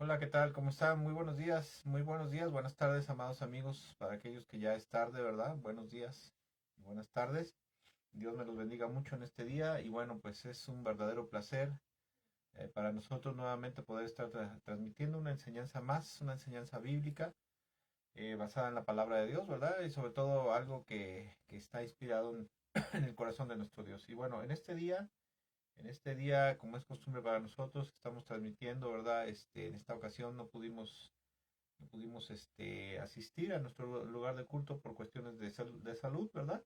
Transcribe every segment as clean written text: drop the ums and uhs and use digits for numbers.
Hola, ¿qué tal? ¿Cómo están? Muy buenos días, buenas tardes, amados amigos. Para aquellos que ya es tarde, ¿verdad? Buenos días, buenas tardes. Dios me los bendiga mucho en este día y bueno, pues es un verdadero placer para nosotros nuevamente poder estar transmitiendo una enseñanza más, una enseñanza bíblica basada en la palabra de Dios, ¿verdad? Y sobre todo algo que está inspirado en, en el corazón de nuestro Dios. Y bueno, en este día, como es costumbre para nosotros, estamos transmitiendo, ¿verdad? En esta ocasión no pudimos asistir a nuestro lugar de culto por cuestiones de salud, ¿verdad?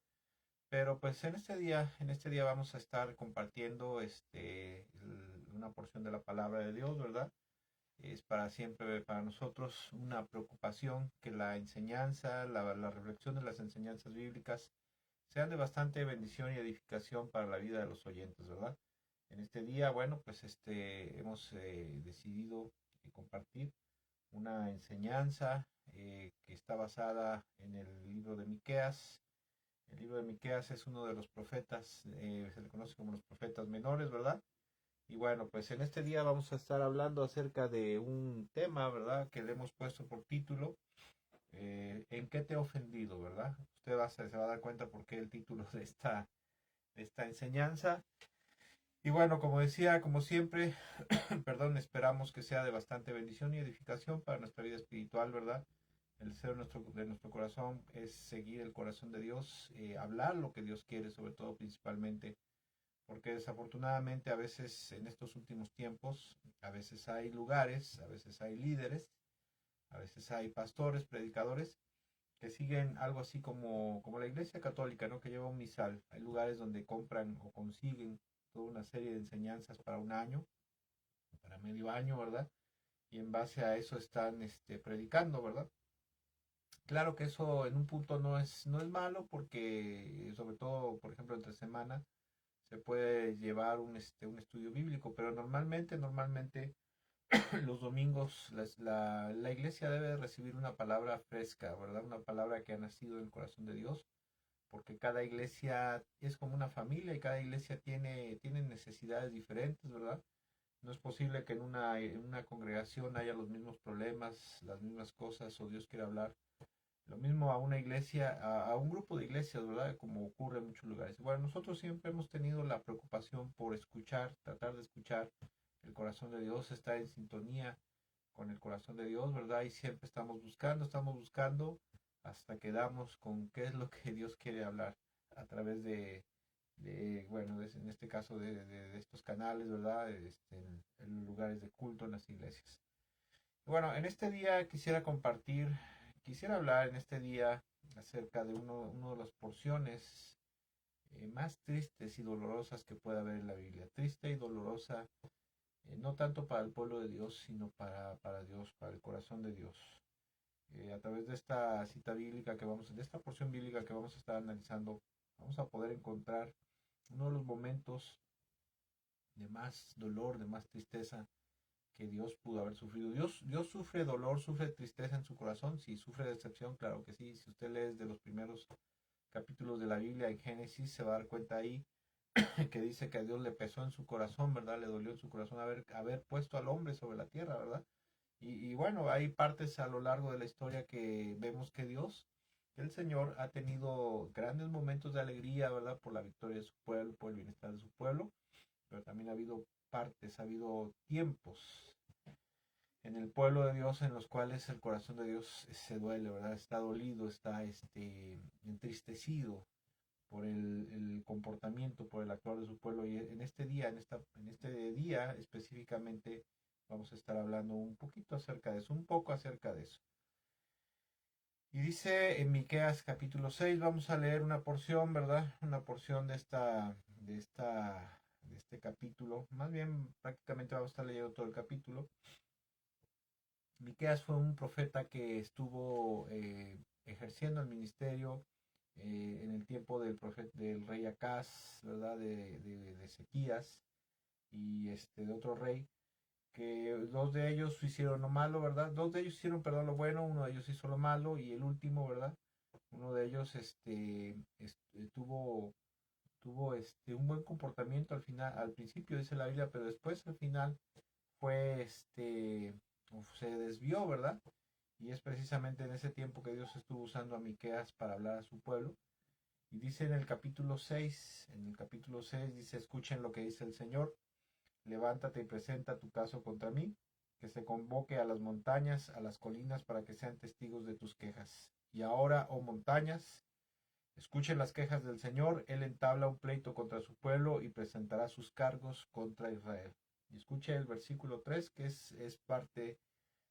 Pero pues en este día vamos a estar compartiendo una porción de la palabra de Dios, ¿verdad? Es para siempre, para nosotros, una preocupación que la enseñanza, la reflexión de las enseñanzas bíblicas sean de bastante bendición y edificación para la vida de los oyentes, ¿verdad? En este día, bueno, pues hemos decidido compartir una enseñanza que está basada en el libro de Miqueas. El libro de Miqueas es uno de los profetas, se le conoce como los profetas menores, ¿verdad? Y bueno, pues en este día vamos a estar hablando acerca de un tema, ¿verdad? Que le hemos puesto por título, ¿en qué te he ofendido, ¿verdad? Se va a dar cuenta por qué el título de esta enseñanza. Y bueno, como decía, como siempre, perdón, esperamos que sea de bastante bendición y edificación para nuestra vida espiritual, ¿verdad? El deseo de nuestro corazón es seguir el corazón de Dios, hablar lo que Dios quiere, sobre todo principalmente, porque desafortunadamente a veces en estos últimos tiempos, a veces hay lugares, a veces hay líderes, a veces hay pastores, predicadores, que siguen algo así como la iglesia católica, ¿no? Que lleva un misal. Hay lugares donde compran o consiguen toda una serie de enseñanzas para un año, para medio año, ¿verdad? Y en base a eso están predicando, ¿verdad? Claro que eso en un punto no es malo porque sobre todo, por ejemplo, entre semana se puede llevar un estudio bíblico, pero normalmente los domingos la iglesia debe recibir una palabra fresca, ¿verdad? Una palabra que ha nacido del corazón de Dios, porque cada iglesia es como una familia y cada iglesia tiene necesidades diferentes, ¿verdad? No es posible que en una congregación haya los mismos problemas, las mismas cosas, o Dios quiera hablar lo mismo a una iglesia, a un grupo de iglesias, ¿verdad? Como ocurre en muchos lugares. Bueno, nosotros siempre hemos tenido la preocupación por escuchar, tratar de escuchar el corazón de Dios, estar en sintonía con el corazón de Dios, ¿verdad? Y siempre estamos buscando hasta que damos con qué es lo que Dios quiere hablar a través bueno, en este caso de estos canales, ¿verdad? En lugares de culto, en las iglesias. Bueno, en este día quisiera hablar en este día acerca de uno de las porciones más tristes y dolorosas que puede haber en la Biblia. Triste y dolorosa, no tanto para el pueblo de Dios, sino para Dios, para el corazón de Dios. A través de esta cita bíblica de esta porción bíblica que vamos a estar analizando, vamos a poder encontrar uno de los momentos de más dolor, de más tristeza que Dios pudo haber sufrido. Dios sufre dolor, sufre tristeza en su corazón, sí, sufre decepción, claro que sí. Si usted lee de los primeros capítulos de la Biblia en Génesis, se va a dar cuenta ahí que dice que a Dios le pesó en su corazón, ¿verdad? Le dolió en su corazón haber puesto al hombre sobre la tierra, ¿verdad? Y bueno, hay partes a lo largo de la historia que vemos que el Señor ha tenido grandes momentos de alegría, ¿verdad? Por la victoria de su pueblo, por el bienestar de su pueblo, pero también ha habido partes, ha habido tiempos en el pueblo de Dios en los cuales el corazón de Dios se duele, ¿verdad? Está dolido, está entristecido por el comportamiento, por el actuar de su pueblo. Y en este día específicamente vamos a estar hablando un poquito acerca de eso, un poco acerca de eso. Y dice en Miqueas capítulo 6, vamos a leer una porción, ¿verdad? Una porción de este capítulo. Más bien, prácticamente vamos a estar leyendo todo el capítulo. Miqueas fue un profeta que estuvo ejerciendo el ministerio en el tiempo del rey Acaz, ¿verdad? De Ezequías y de otro rey, que dos de ellos hicieron lo malo, ¿verdad? Dos de ellos hicieron, perdón, lo bueno, uno de ellos hizo lo malo y el último, ¿verdad? Uno de ellos tuvo un buen comportamiento al final, al principio dice la Biblia, pero después al final fue se desvió, ¿verdad? Y es precisamente en ese tiempo que Dios estuvo usando a Miqueas para hablar a su pueblo. Y dice en el capítulo 6 dice, escuchen lo que dice el Señor, levántate y presenta tu caso contra mí, que se convoque a las montañas, a las colinas, para que sean testigos de tus quejas. Y ahora, oh montañas, escuchen las quejas del Señor, Él entabla un pleito contra su pueblo y presentará sus cargos contra Israel. Y escuche el versículo 3, que es parte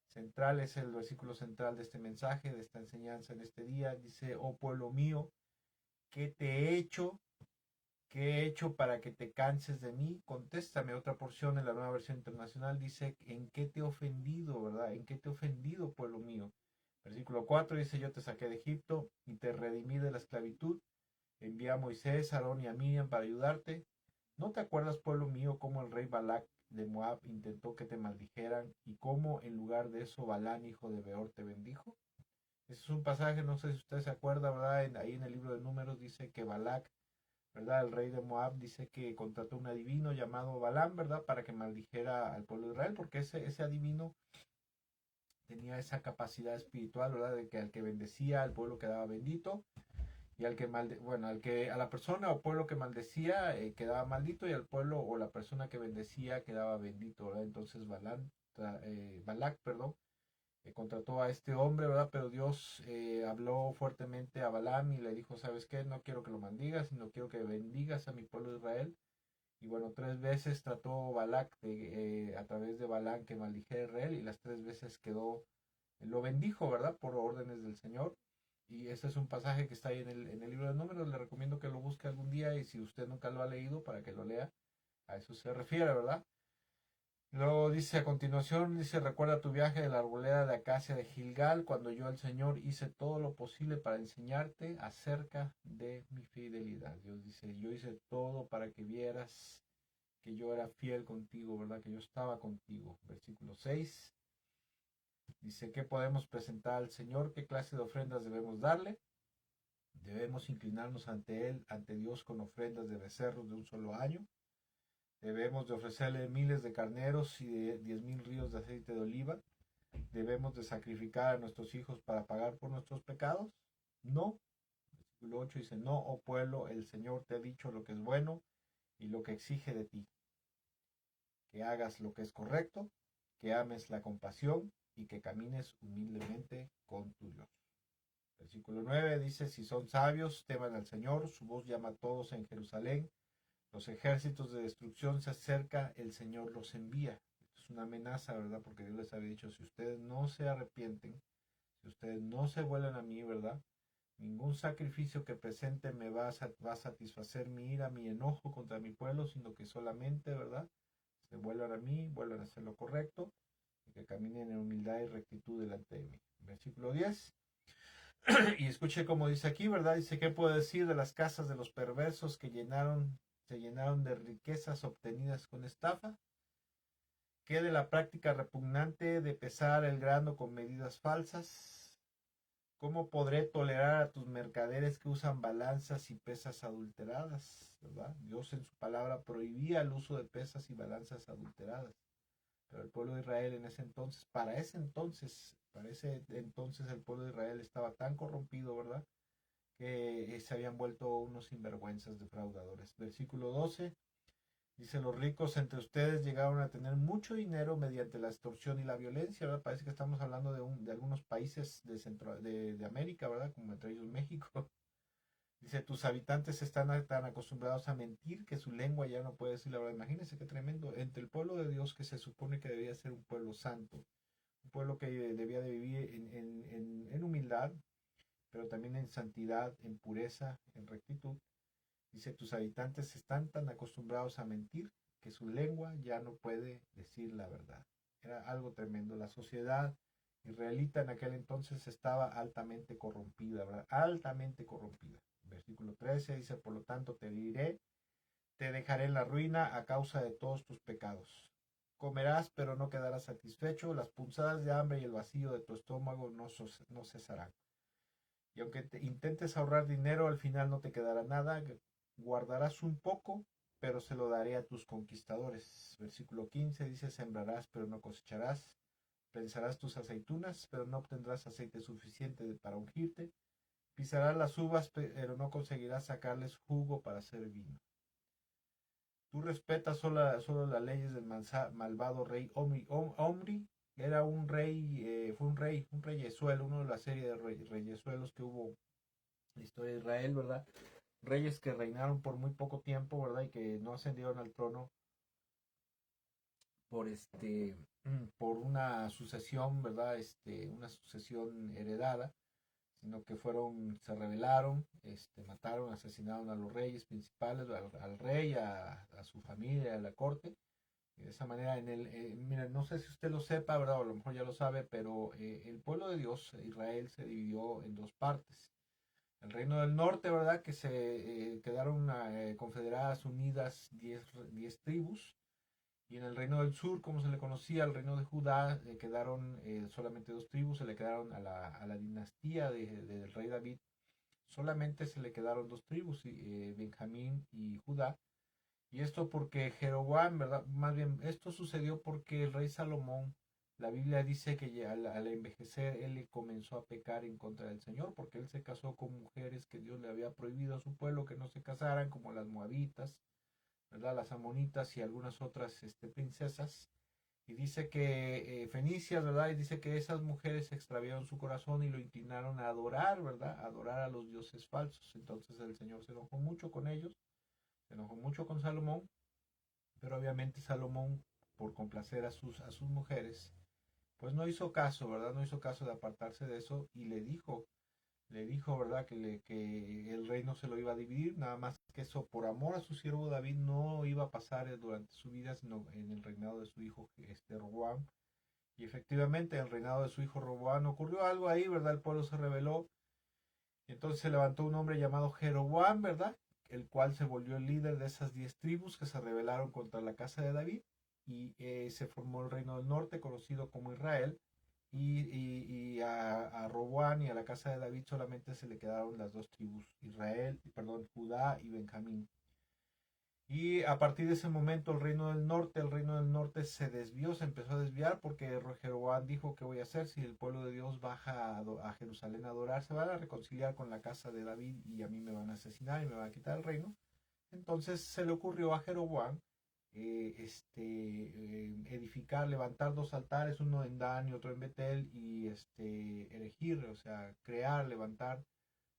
central, es el versículo central de este mensaje, de esta enseñanza en este día. Dice, oh pueblo mío, ¿qué te he hecho? ¿Qué he hecho para que te canses de mí? Contéstame. Otra porción en la Nueva Versión Internacional dice, ¿en qué te he ofendido, verdad? ¿En qué te he ofendido, pueblo mío? Versículo 4 dice, yo te saqué de Egipto y te redimí de la esclavitud. Envié a Moisés, a Aarón y a Miriam para ayudarte. ¿No te acuerdas, pueblo mío, cómo el rey Balac de Moab intentó que te maldijeran y cómo en lugar de eso Balán, hijo de Beor, te bendijo? Ese es un pasaje, no sé si usted se acuerda, ¿verdad? Ahí en el libro de Números dice que Balac, ¿verdad? El rey de Moab dice que contrató un adivino llamado Balaam, ¿verdad? Para que maldijera al pueblo de Israel, porque ese adivino tenía esa capacidad espiritual, ¿verdad? De que al que bendecía, al pueblo quedaba bendito, y al que a la persona o pueblo que maldecía quedaba maldito, y al pueblo o la persona que bendecía quedaba bendito, ¿verdad? Entonces Balac, perdón, contrató a este hombre, ¿verdad? Pero Dios habló fuertemente a Balaam y le dijo, ¿sabes qué? No quiero que lo maldigas, sino quiero que bendigas a mi pueblo de Israel. Y bueno, 3 veces trató Balac a través de Balaam que maldijera a Israel, y las 3 veces lo bendijo, ¿verdad? Por órdenes del Señor. Y ese es un pasaje que está ahí en el libro de Números. Le recomiendo que lo busque algún día, y si usted nunca lo ha leído, para que lo lea. A eso se refiere, ¿verdad? Luego dice a continuación, dice, recuerda tu viaje de la arboleda de Acacia de Gilgal, cuando yo, el Señor, hice todo lo posible para enseñarte acerca de mi fidelidad. Dios dice, yo hice todo para que vieras que yo era fiel contigo, ¿verdad? Que yo estaba contigo. Versículo 6 dice, ¿qué podemos presentar al Señor? ¿Qué clase de ofrendas debemos darle? Debemos inclinarnos ante Él, ante Dios, con ofrendas de becerros de un solo año. Debemos de ofrecerle miles de carneros y de 10,000 ríos de aceite de oliva. Debemos de sacrificar a nuestros hijos para pagar por nuestros pecados. No. Versículo 8 dice, no, oh pueblo, el Señor te ha dicho lo que es bueno y lo que exige de ti. Que hagas lo que es correcto, que ames la compasión y que camines humildemente con tu Dios. Versículo 9 dice, si son sabios, teman al Señor, su voz llama a todos en Jerusalén. Los ejércitos de destrucción se acerca, el Señor los envía. Esto es una amenaza, ¿verdad? Porque Dios les había dicho, si ustedes no se arrepienten, si ustedes no se vuelven a mí, ¿verdad? Ningún sacrificio que presente va a satisfacer mi ira, mi enojo contra mi pueblo, sino que solamente, ¿verdad? Se vuelvan a mí, vuelvan a hacer lo correcto, y que caminen en humildad y rectitud delante de mí. Versículo 10. Y escuche cómo dice aquí, ¿verdad? Dice, ¿qué puedo decir de las casas de los perversos que se llenaron de riquezas obtenidas con estafa? ¿Qué de la práctica repugnante de pesar el grano con medidas falsas? ¿Cómo podré tolerar a tus mercaderes que usan balanzas y pesas adulteradas? ¿Verdad? Dios en su palabra prohibía el uso de pesas y balanzas adulteradas. Pero el pueblo de Israel en ese entonces, para ese entonces el pueblo de Israel estaba tan corrompido, ¿verdad? Que se habían vuelto unos sinvergüenzas defraudadores. Versículo 12 dice, los ricos entre ustedes llegaron a tener mucho dinero mediante la extorsión y la violencia, ¿verdad? Parece que estamos hablando de algunos países de América, ¿verdad? Como entre ellos México. Dice, tus habitantes están tan acostumbrados a mentir que su lengua ya no puede decir la verdad. Imagínense qué tremendo. Entre el pueblo de Dios, que se supone que debía ser un pueblo santo, un pueblo que debía de vivir en humildad, pero también en santidad, en pureza, en rectitud. Dice, tus habitantes están tan acostumbrados a mentir que su lengua ya no puede decir la verdad. Era algo tremendo. La sociedad israelita en aquel entonces estaba altamente corrompida, ¿verdad? Altamente corrompida. Versículo 13 dice, por lo tanto te diré, te dejaré en la ruina a causa de todos tus pecados. Comerás, pero no quedarás satisfecho, las punzadas de hambre y el vacío de tu estómago no cesarán. Y aunque intentes ahorrar dinero, al final no te quedará nada, guardarás un poco, pero se lo daré a tus conquistadores. Versículo 15 dice, sembrarás, pero no cosecharás, Pensarás tus aceitunas, pero no obtendrás aceite suficiente para ungirte. Pisarás las uvas, pero no conseguirás sacarles jugo para hacer vino. Tú respetas solo las leyes del malvado rey Omri. Era un rey, fue un reyesuelo, uno de la serie de reyesuelos que hubo en la historia de Israel, ¿verdad? Reyes que reinaron por muy poco tiempo, ¿verdad? Y que no ascendieron al trono por por una sucesión, ¿verdad? Una sucesión heredada, sino que se rebelaron, mataron, asesinaron a los reyes principales, al rey, a su familia, a la corte. Y de esa manera, mira, no sé si usted lo sepa, ¿verdad? O a lo mejor ya lo sabe, pero el pueblo de Dios, Israel, se dividió en dos partes. El reino del norte, ¿verdad? Que se quedaron confederadas unidas 10 tribus. Y en el reino del sur, como se le conocía, el reino de Judá, quedaron solamente dos tribus, se le quedaron a la dinastía del rey David, solamente se le quedaron dos tribus, Benjamín y Judá. Y esto porque Jeroboam, ¿verdad? Más bien, esto sucedió porque el rey Salomón, la Biblia dice que al envejecer, él comenzó a pecar en contra del Señor, porque él se casó con mujeres que Dios le había prohibido a su pueblo que no se casaran, como las moabitas, ¿verdad? Las amonitas y algunas otras princesas. Y dice que fenicias, ¿verdad? Y dice que esas mujeres extraviaron su corazón y lo inclinaron a adorar, ¿verdad? A adorar a los dioses falsos. Entonces el Señor se enojó mucho con ellos, se enojó mucho con Salomón, pero obviamente Salomón, por complacer a sus mujeres, pues no hizo caso, ¿verdad? No hizo caso de apartarse de eso y le dijo, ¿verdad? Que el reino se lo iba a dividir, nada más que eso por amor a su siervo David no iba a pasar durante su vida, sino en el reinado de su hijo Roboam. Y efectivamente, en el reinado de su hijo Roboam ocurrió algo ahí, ¿verdad? El pueblo se rebeló. Y entonces se levantó un hombre llamado Jeroboam, ¿verdad? El cual se volvió el líder de esas 10 tribus que se rebelaron contra la casa de David. Y se formó el reino del norte, conocido como Israel. Y a Roboam y a la casa de David solamente se le quedaron las dos tribus, Judá y Benjamín. Y a partir de ese momento el reino del norte se desvió, se empezó a desviar porque Jeroboam dijo: ¿qué voy a hacer si el pueblo de Dios baja a Jerusalén a adorar? Se van a reconciliar con la casa de David y a mí me van a asesinar y me van a quitar el reino. Entonces se le ocurrió a Jeroboam edificar, levantar dos altares, uno en Dan y otro en Betel, y erigir, o sea, crear, levantar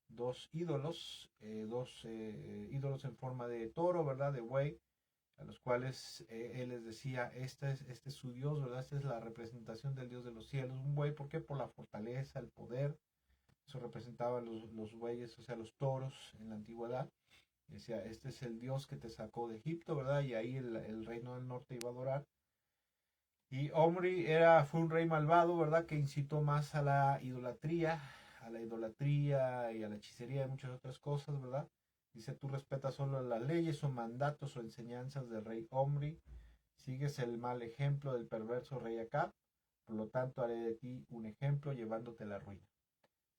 dos ídolos en forma de toro, ¿verdad? De buey, a los cuales él les decía: este es su Dios, ¿verdad? Esta es la representación del Dios de los cielos. Un buey, ¿por qué? Por la fortaleza, el poder. Eso representaba los bueyes, o sea, los toros en la antigüedad. Decía: este es el Dios que te sacó de Egipto, ¿verdad? Y ahí el reino del norte iba a adorar. Y Omri fue un rey malvado, ¿verdad? Que incitó más a la idolatría y a la hechicería y muchas otras cosas, ¿verdad? Dice: tú respetas solo las leyes o mandatos o enseñanzas del rey Omri, sigues el mal ejemplo del perverso rey Acab, por lo tanto haré de ti un ejemplo llevándote a la ruina.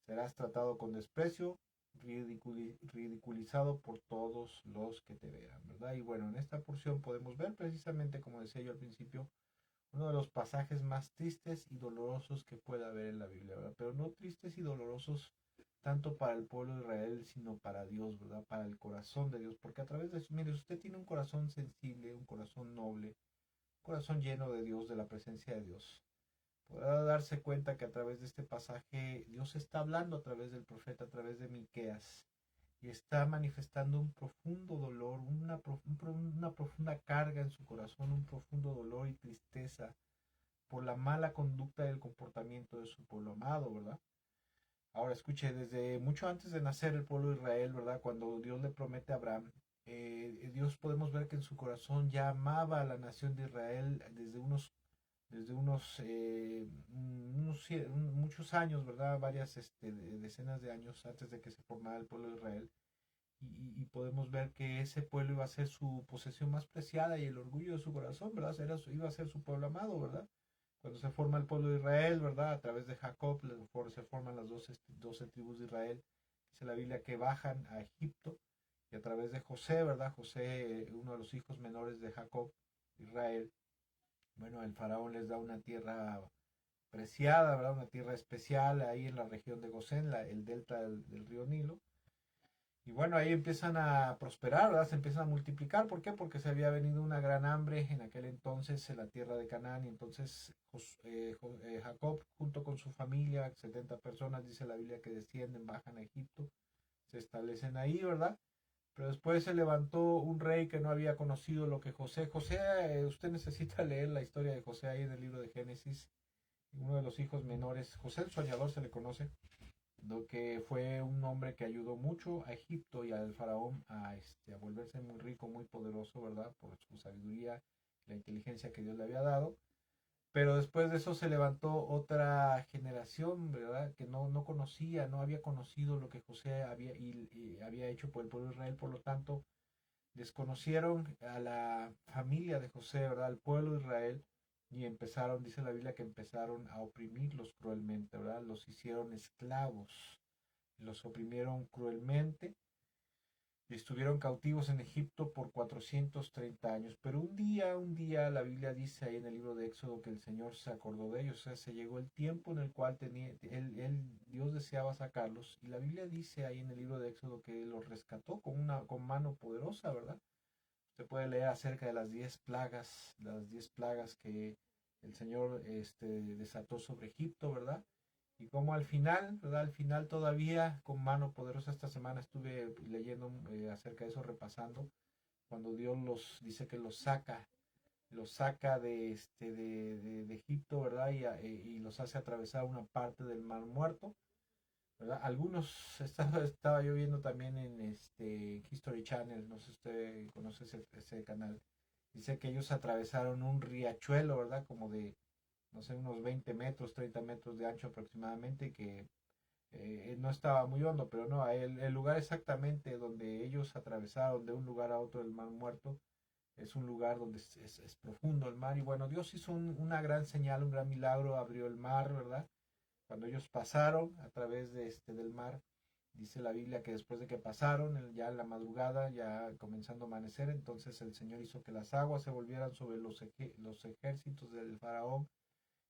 Serás tratado con desprecio, ridiculizado por todos los que te vean, ¿verdad? Y bueno, en esta porción podemos ver precisamente, como decía yo al principio, uno de los pasajes más tristes y dolorosos que pueda haber en la Biblia, ¿verdad? Pero no tristes y dolorosos tanto para el pueblo de Israel, sino para Dios, ¿verdad? Para el corazón de Dios, porque a través de eso, mire, usted tiene un corazón sensible, un corazón noble, un corazón lleno de Dios, de la presencia de Dios. Podrá darse cuenta que a través de este pasaje Dios está hablando a través del profeta, a través de Miqueas, y está manifestando un profundo dolor, una profunda carga en su corazón, un profundo dolor y tristeza por la mala conducta y el comportamiento de su pueblo amado, ¿verdad? Ahora escuche, desde mucho antes de nacer el pueblo de Israel, ¿verdad? Cuando Dios le promete a Abraham, Dios podemos ver que en su corazón ya amaba a la nación de Israel desde muchos años, ¿verdad? Varias decenas de años antes de que se formara el pueblo de Israel. Y podemos ver que ese pueblo iba a ser su posesión más preciada y el orgullo de su corazón, ¿verdad? Iba a ser su pueblo amado, ¿verdad? Cuando se forma el pueblo de Israel, ¿verdad? A través de Jacob se forman las 12 tribus de Israel. Dice la Biblia que bajan a Egipto y a través de José, ¿verdad? José, uno de los hijos menores de Jacob, Israel. Bueno, el faraón les da una tierra preciada, ¿verdad? Una tierra especial ahí en la región de Gosén, el delta del río Nilo. Y bueno, ahí empiezan a prosperar, ¿verdad? Se empiezan a multiplicar. ¿Por qué? Porque se había venido una gran hambre en aquel entonces en la tierra de Canaán. Y entonces Jacob, junto con su familia, 70 personas, dice la Biblia, que descienden, bajan a Egipto, se establecen ahí, ¿verdad? Pero después se levantó un rey que no había conocido lo que José. José, usted necesita leer la historia de José ahí en el libro de Génesis. Uno de los hijos menores, José el soñador se le conoce, lo que fue un hombre que ayudó mucho a Egipto y al faraón a volverse muy rico, muy poderoso, ¿verdad? Por su sabiduría, la inteligencia que Dios le había dado. Pero después de eso se levantó otra generación, ¿verdad? Que no conocía, no había conocido lo que José y había hecho por el pueblo de Israel. Por lo tanto, desconocieron a la familia de José, ¿verdad? Al pueblo de Israel, y empezaron, dice la Biblia, que empezaron a oprimirlos cruelmente, ¿verdad? Los hicieron esclavos, los oprimieron cruelmente y estuvieron cautivos en Egipto por 430 años. Pero un día, la Biblia dice ahí en el libro de Éxodo que el Señor se acordó de ellos, o sea, se llegó el tiempo en el cual Dios deseaba sacarlos, y la Biblia dice ahí en el libro de Éxodo que los rescató con mano poderosa, ¿verdad? Se puede leer acerca de las 10 plagas que el Señor desató sobre Egipto, ¿verdad? Y como al final, ¿verdad? Al final todavía con mano poderosa, esta semana estuve leyendo acerca de eso, repasando, cuando Dios dice que los saca de Egipto, ¿verdad? Y los hace atravesar una parte del Mar Muerto, ¿verdad? Algunos, estaba yo viendo también en History Channel, no sé si usted conoce ese canal, dice que ellos atravesaron un riachuelo, ¿verdad? Como de, no sé, unos 20 metros, 30 metros de ancho aproximadamente, que no estaba muy hondo, pero no, el lugar exactamente donde ellos atravesaron de un lugar a otro del Mar Muerto, es un lugar donde es profundo el mar. Y bueno, Dios hizo una gran señal, un gran milagro, abrió el mar, ¿verdad? Cuando ellos pasaron a través del mar, dice la Biblia que después de que pasaron, ya en la madrugada, ya comenzando a amanecer, entonces el Señor hizo que las aguas se volvieran sobre los ejércitos del faraón,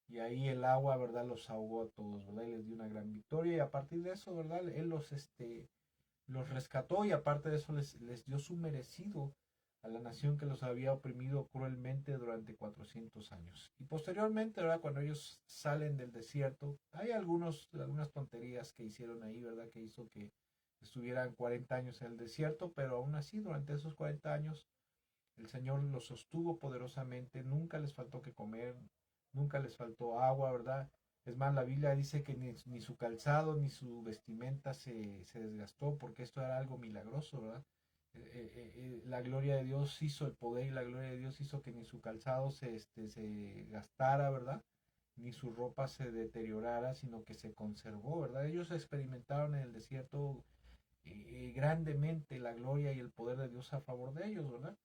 y ahí el agua, ¿verdad? Los ahogó a todos, ¿verdad? Y les dio una gran victoria, y a partir de eso, ¿verdad? Él los rescató, y aparte de eso les dio su merecido a la nación que los había oprimido cruelmente durante 400 años. Y posteriormente, ¿verdad? Cuando ellos salen del desierto, hay algunas tonterías que hicieron ahí, ¿verdad? Que hizo que estuvieran 40 años en el desierto, pero aún así, durante esos 40 años, el Señor los sostuvo poderosamente, nunca les faltó que comer, nunca les faltó agua, ¿verdad? Es más, la Biblia dice que ni su calzado ni su vestimenta se desgastó, porque esto era algo milagroso, ¿verdad? La gloria de Dios hizo el poder, y la gloria de Dios hizo que ni su calzado se gastara, ¿verdad? Ni su ropa se deteriorara, sino que se conservó, ¿verdad? Ellos experimentaron en el desierto grandemente la gloria y el poder de Dios a favor de ellos, ¿verdad?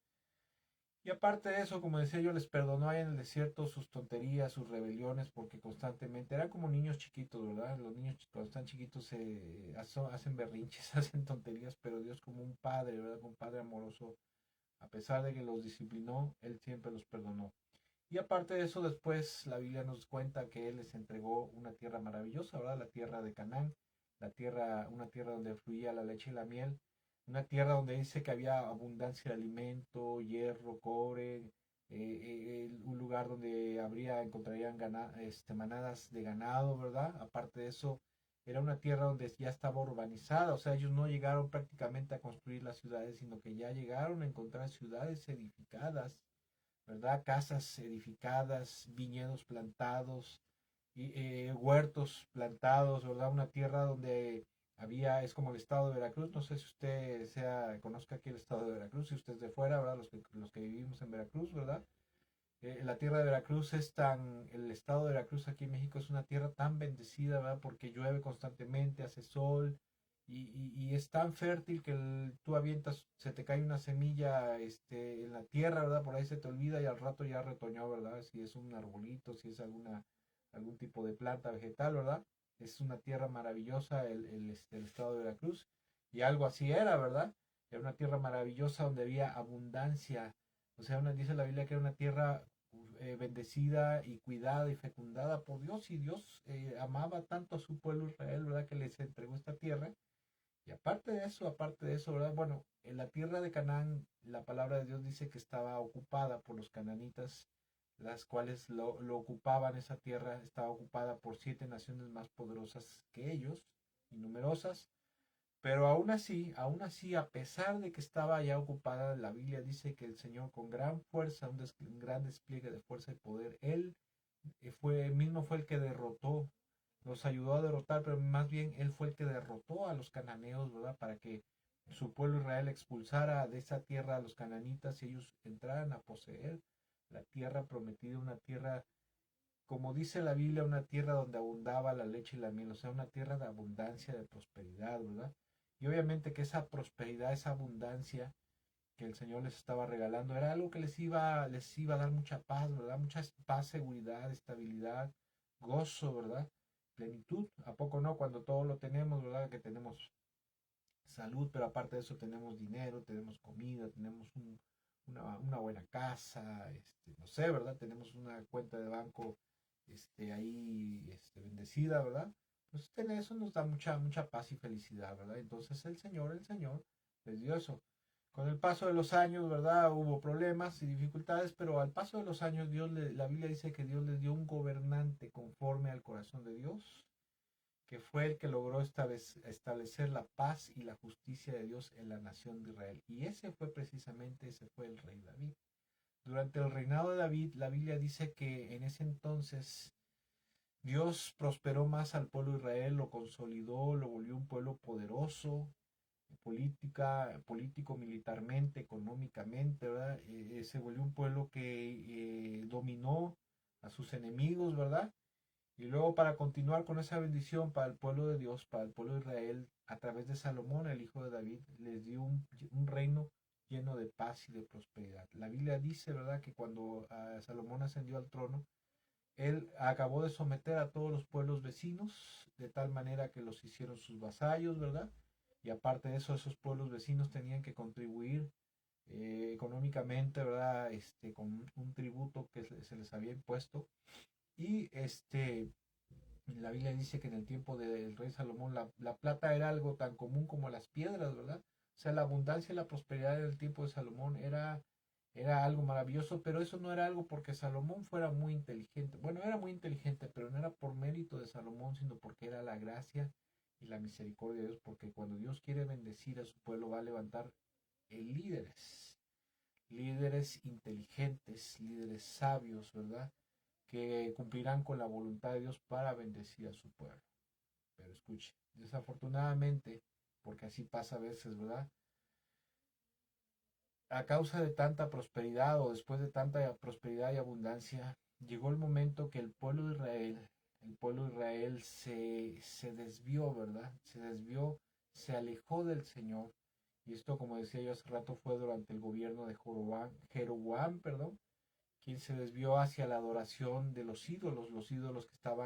Y aparte de eso, como decía yo, les perdonó ahí en el desierto sus tonterías, sus rebeliones, porque constantemente eran como niños chiquitos, ¿verdad? Los niños cuando están chiquitos hacen berrinches, hacen tonterías, pero Dios como un padre, ¿verdad? Como un padre amoroso, a pesar de que los disciplinó, Él siempre los perdonó. Y aparte de eso, después la Biblia nos cuenta que Él les entregó una tierra maravillosa, ¿verdad? La tierra de Canaán, una tierra donde fluía la leche y la miel, una tierra donde dice que había abundancia de alimento, hierro, cobre, un lugar donde encontrarían manadas de ganado, ¿verdad? Aparte de eso, era una tierra donde ya estaba urbanizada, o sea, ellos no llegaron prácticamente a construir las ciudades, sino que ya llegaron a encontrar ciudades edificadas, ¿verdad? Casas edificadas, viñedos plantados, y huertos plantados, ¿verdad? Una tierra donde es como el estado de Veracruz. No sé si usted conozca aquí el estado de Veracruz, si usted es de fuera, ¿verdad? Los que vivimos en Veracruz, ¿verdad? La tierra de Veracruz el estado de Veracruz aquí en México es una tierra tan bendecida, ¿verdad? Porque llueve constantemente, hace sol, y es tan fértil que tú avientas, se te cae una semilla en la tierra, ¿verdad? Por ahí se te olvida y al rato ya retoñó, ¿verdad? Si es un arbolito, si es algún tipo de planta vegetal, ¿verdad? Es una tierra maravillosa el estado de Veracruz, y algo así era, ¿verdad? Era una tierra maravillosa donde había abundancia. O sea, dice la Biblia que era una tierra bendecida y cuidada y fecundada por Dios, y Dios amaba tanto a su pueblo Israel, ¿verdad? Que les entregó esta tierra. Y aparte de eso, ¿verdad? Bueno, en la tierra de Canaán, la palabra de Dios dice que estaba ocupada por los cananitas, las cuales lo ocupaban, esa tierra estaba ocupada por 7 naciones más poderosas que ellos y numerosas. Pero aún así, a pesar de que estaba ya ocupada, la Biblia dice que el Señor con gran fuerza, un gran despliegue de fuerza y poder, Él mismo fue el que derrotó, los ayudó a derrotar, pero más bien Él fue el que derrotó a los cananeos, ¿verdad? Para que su pueblo Israel expulsara de esa tierra a los cananitas y ellos entraran a poseer la tierra prometida, una tierra, como dice la Biblia, una tierra donde abundaba la leche y la miel, o sea, una tierra de abundancia, de prosperidad, ¿verdad? Y obviamente que esa prosperidad, esa abundancia que el Señor les estaba regalando era algo que les iba a dar mucha paz, ¿verdad? Mucha paz, seguridad, estabilidad, gozo, ¿verdad? Plenitud. ¿A poco no? Cuando todo lo tenemos, ¿verdad? Que tenemos salud, pero aparte de eso tenemos dinero, tenemos comida, tenemos una buena casa, no sé, ¿verdad? Tenemos una cuenta de banco ahí bendecida, ¿verdad? Pues eso nos da mucha paz y felicidad, ¿verdad? Entonces el Señor les dio eso. Con el paso de los años, ¿verdad? Hubo problemas y dificultades, pero al paso de los años, la Biblia dice que Dios les dio un gobernante conforme al corazón de Dios, que fue el que logró establecer la paz y la justicia de Dios en la nación de Israel. Y ese fue el rey David. Durante el reinado de David, la Biblia dice que en ese entonces Dios prosperó más al pueblo de Israel, lo consolidó, lo volvió un pueblo poderoso, político, militarmente, económicamente, ¿verdad? Se volvió un pueblo que dominó a sus enemigos, ¿verdad? Y luego para continuar con esa bendición para el pueblo de Dios, para el pueblo de Israel, a través de Salomón, el hijo de David, les dio un reino lleno de paz y de prosperidad. La Biblia dice, ¿verdad?, que cuando Salomón ascendió al trono, él acabó de someter a todos los pueblos vecinos, de tal manera que los hicieron sus vasallos, ¿verdad? Y aparte de eso, esos pueblos vecinos tenían que contribuir económicamente, ¿verdad? Con un tributo que se les había impuesto. Y la Biblia dice que en el tiempo del rey Salomón la plata era algo tan común como las piedras, ¿verdad? O sea, la abundancia y la prosperidad en el tiempo de Salomón era algo maravilloso, pero eso no era algo porque Salomón fuera muy inteligente. Bueno, era muy inteligente, pero no era por mérito de Salomón, sino porque era la gracia y la misericordia de Dios, porque cuando Dios quiere bendecir a su pueblo va a levantar líderes inteligentes, líderes sabios, ¿verdad? Que cumplirán con la voluntad de Dios para bendecir a su pueblo. Pero escuche, desafortunadamente, porque así pasa a veces, ¿verdad? A causa de tanta prosperidad o después de tanta prosperidad y abundancia, llegó el momento que el pueblo de Israel se desvió, ¿verdad? Se desvió, se alejó del Señor. Y esto, como decía yo hace rato, fue durante el gobierno de Jeroboam, perdón, quien se desvió hacia la adoración de los ídolos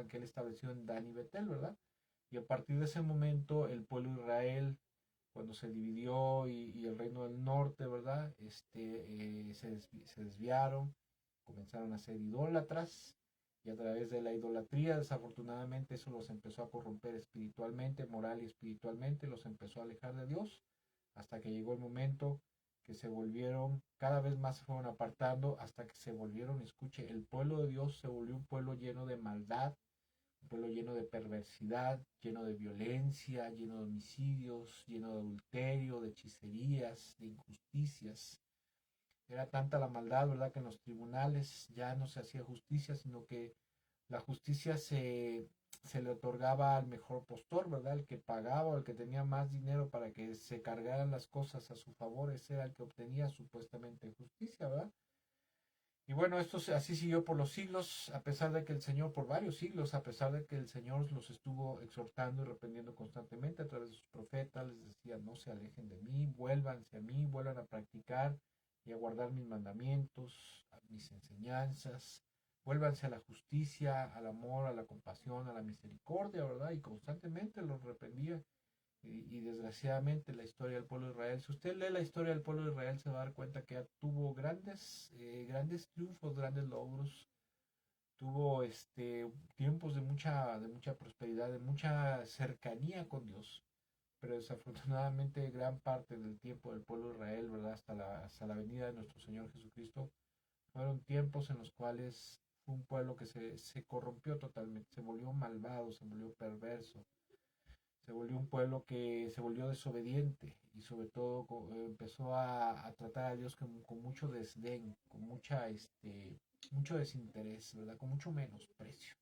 que él estableció en Dan y Betel, ¿verdad? Y a partir de ese momento, el pueblo de Israel, cuando se dividió y el reino del norte, ¿verdad? Se desviaron, comenzaron a ser idólatras, y a través de la idolatría, desafortunadamente, eso los empezó a corromper espiritualmente, moral y espiritualmente, los empezó a alejar de Dios, hasta que llegó el momento que se volvieron, cada vez más se fueron apartando, hasta que se volvieron, escuche, el pueblo de Dios se volvió un pueblo lleno de maldad, un pueblo lleno de perversidad, lleno de violencia, lleno de homicidios, lleno de adulterio, de hechicerías, de injusticias. Era tanta la maldad, ¿verdad?, que en los tribunales ya no se hacía justicia, sino que la justicia se le otorgaba al mejor postor, ¿verdad? El que pagaba o el que tenía más dinero para que se cargaran las cosas a su favor, ese era el que obtenía supuestamente justicia, ¿verdad? Y bueno, así siguió por los siglos, a pesar de que el Señor, por varios siglos, a pesar de que el Señor los estuvo exhortando y reprendiendo constantemente a través de sus profetas, les decía, no se alejen de mí, vuélvanse a mí, vuelvan a practicar y a guardar mis mandamientos, mis enseñanzas, vuélvanse a la justicia, al amor, a la compasión, a la misericordia, ¿verdad? Y constantemente los reprendía Y desgraciadamente la historia del pueblo de Israel, si usted lee la historia del pueblo de Israel, se va a dar cuenta que tuvo grandes triunfos, grandes logros, tuvo tiempos de mucha prosperidad, de mucha cercanía con Dios, pero desafortunadamente gran parte del tiempo del pueblo de Israel, ¿verdad? Hasta la venida de nuestro Señor Jesucristo, fueron tiempos en los cuales fue un pueblo que se corrompió totalmente, se volvió malvado, se volvió perverso, se volvió un pueblo que se volvió desobediente y sobre todo empezó a tratar a Dios con mucho desdén, con mucho desinterés, ¿verdad? Con mucho menosprecio.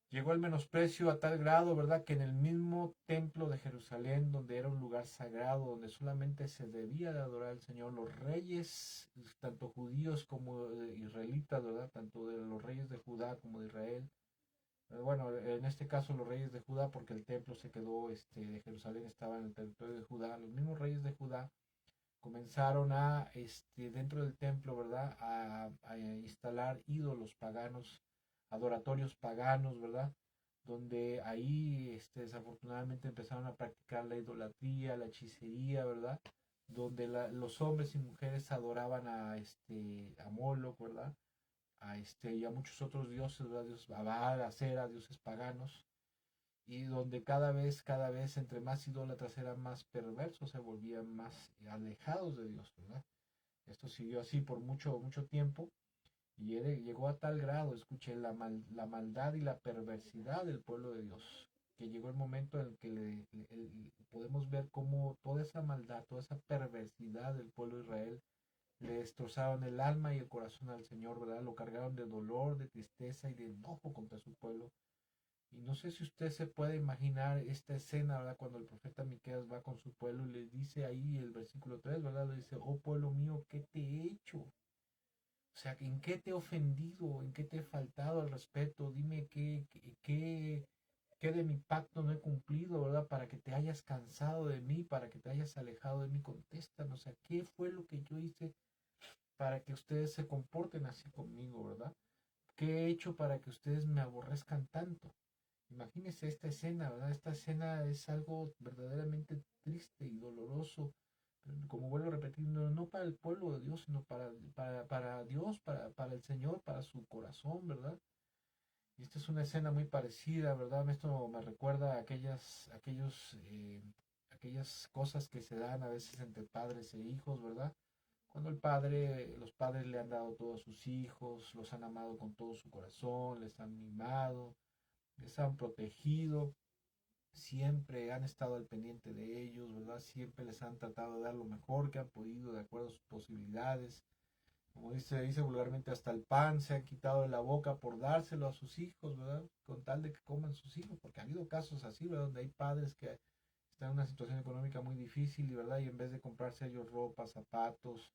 Llegó el menosprecio a tal grado, ¿verdad?, que en el mismo templo de Jerusalén, donde era un lugar sagrado, donde solamente se debía de adorar al Señor, los reyes, tanto judíos como israelitas, ¿verdad?, tanto de los reyes de Judá como de Israel, bueno, en este caso los reyes de Judá, porque el templo se quedó, de Jerusalén estaba en el territorio de Judá, los mismos reyes de Judá comenzaron dentro del templo, ¿verdad?, a instalar ídolos paganos, adoratorios paganos, ¿verdad?, donde ahí, desafortunadamente empezaron a practicar la idolatría, la hechicería, ¿verdad?, donde los hombres y mujeres adoraban a Moloch, ¿verdad?, y a muchos otros dioses, ¿verdad? Dios a Baal, a Cera, dioses paganos, y donde cada vez entre más idólatras eran más perversos, se volvían más alejados de Dios, ¿verdad? Esto siguió así por mucho tiempo y llegó a tal grado, escuché, la maldad y la perversidad del pueblo de Dios, que llegó el momento en el que podemos ver cómo toda esa maldad, toda esa perversidad del pueblo de Israel le destrozaron el alma y el corazón al Señor, ¿verdad? Lo cargaron de dolor, de tristeza y de enojo contra su pueblo. Y no sé si usted se puede imaginar esta escena, ¿verdad? Cuando el profeta Miqueas va con su pueblo y le dice ahí el versículo 3, ¿verdad? Le dice, oh pueblo mío, ¿qué te he hecho? O sea, ¿en qué te he ofendido? ¿En qué te he faltado al respeto? Dime qué de mi pacto no he cumplido, ¿verdad? Para que te hayas cansado de mí, para que te hayas alejado de mí. Contestan, o sea, ¿qué fue lo que yo hice para que ustedes se comporten así conmigo, ¿verdad? ¿Qué he hecho para que ustedes me aborrezcan tanto? Imagínense esta escena, ¿verdad? Esta escena es algo verdaderamente triste y doloroso, como vuelvo a repetir, no para el pueblo de Dios, sino para Dios, para el Señor, para su corazón, ¿verdad? Y esta es una escena muy parecida, ¿verdad? Esto me recuerda a aquellas cosas que se dan a veces entre padres e hijos, ¿verdad? Cuando los padres le han dado todo a sus hijos, los han amado con todo su corazón, les han mimado, les han protegido, siempre han estado al pendiente de ellos, ¿verdad? Siempre les han tratado de dar lo mejor que han podido de acuerdo a sus posibilidades. Como dice vulgarmente, hasta el pan se han quitado de la boca por dárselo a sus hijos, ¿verdad? Con tal de que coman sus hijos, porque ha habido casos así, ¿verdad? Donde hay padres que están en una situación económica muy difícil, ¿verdad? Y en vez de comprarse ellos ropa, zapatos,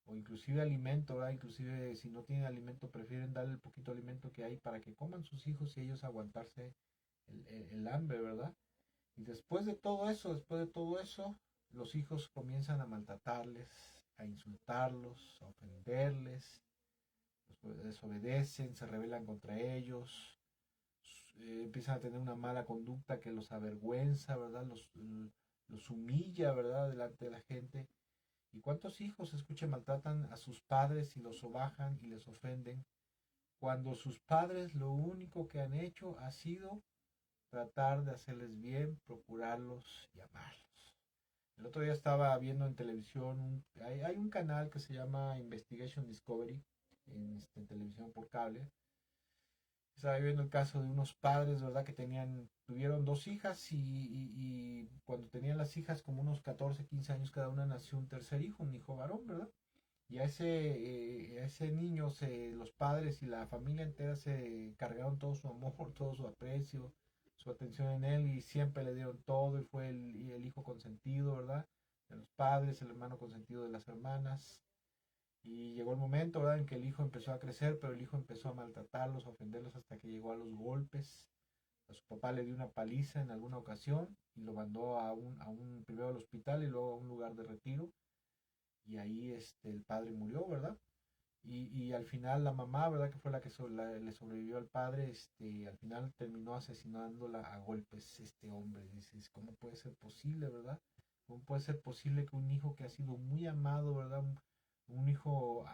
o inclusive alimento, ¿verdad? Inclusive si no tienen alimento, prefieren darle el poquito alimento que hay para que coman sus hijos y ellos aguantarse el hambre, ¿verdad? Y después de todo eso, los hijos comienzan a maltratarles, a insultarlos, a ofenderles, los desobedecen, se rebelan contra ellos, empiezan a tener una mala conducta que los avergüenza, ¿verdad? Los humilla, ¿verdad? Delante de la gente. ¿Y cuántos hijos, escuche, maltratan a sus padres y los sobajan y les ofenden? Cuando sus padres lo único que han hecho ha sido tratar de hacerles bien, procurarlos y amarlos. El otro día estaba viendo en televisión, hay un canal que se llama Investigation Discovery en televisión por cable. Estaba viendo el caso de unos padres, ¿verdad? Que tuvieron dos hijas y cuando tenían las hijas como unos 14 15 años cada una, nació un tercer hijo, un hijo varón, ¿verdad? Y a ese niño, los padres y la familia entera se cargaron todo su amor, todo su aprecio, su atención en él y siempre le dieron todo y fue el hijo consentido, ¿verdad? De los padres, el hermano consentido de las hermanas. Y llegó el momento, ¿verdad?, en que el hijo empezó a crecer, pero el hijo empezó a maltratarlos, a ofenderlos hasta que llegó a los golpes. A su papá le dio una paliza en alguna ocasión y lo mandó primero al hospital y luego a un lugar de retiro. Y ahí el padre murió, ¿verdad? y al final la mamá, ¿verdad? Que fue la que le sobrevivió al padre, al final terminó asesinándola a golpes este hombre. Dices, ¿cómo puede ser posible, verdad? ¿Cómo puede ser posible que un hijo que ha sido muy amado, ¿verdad? Un hijo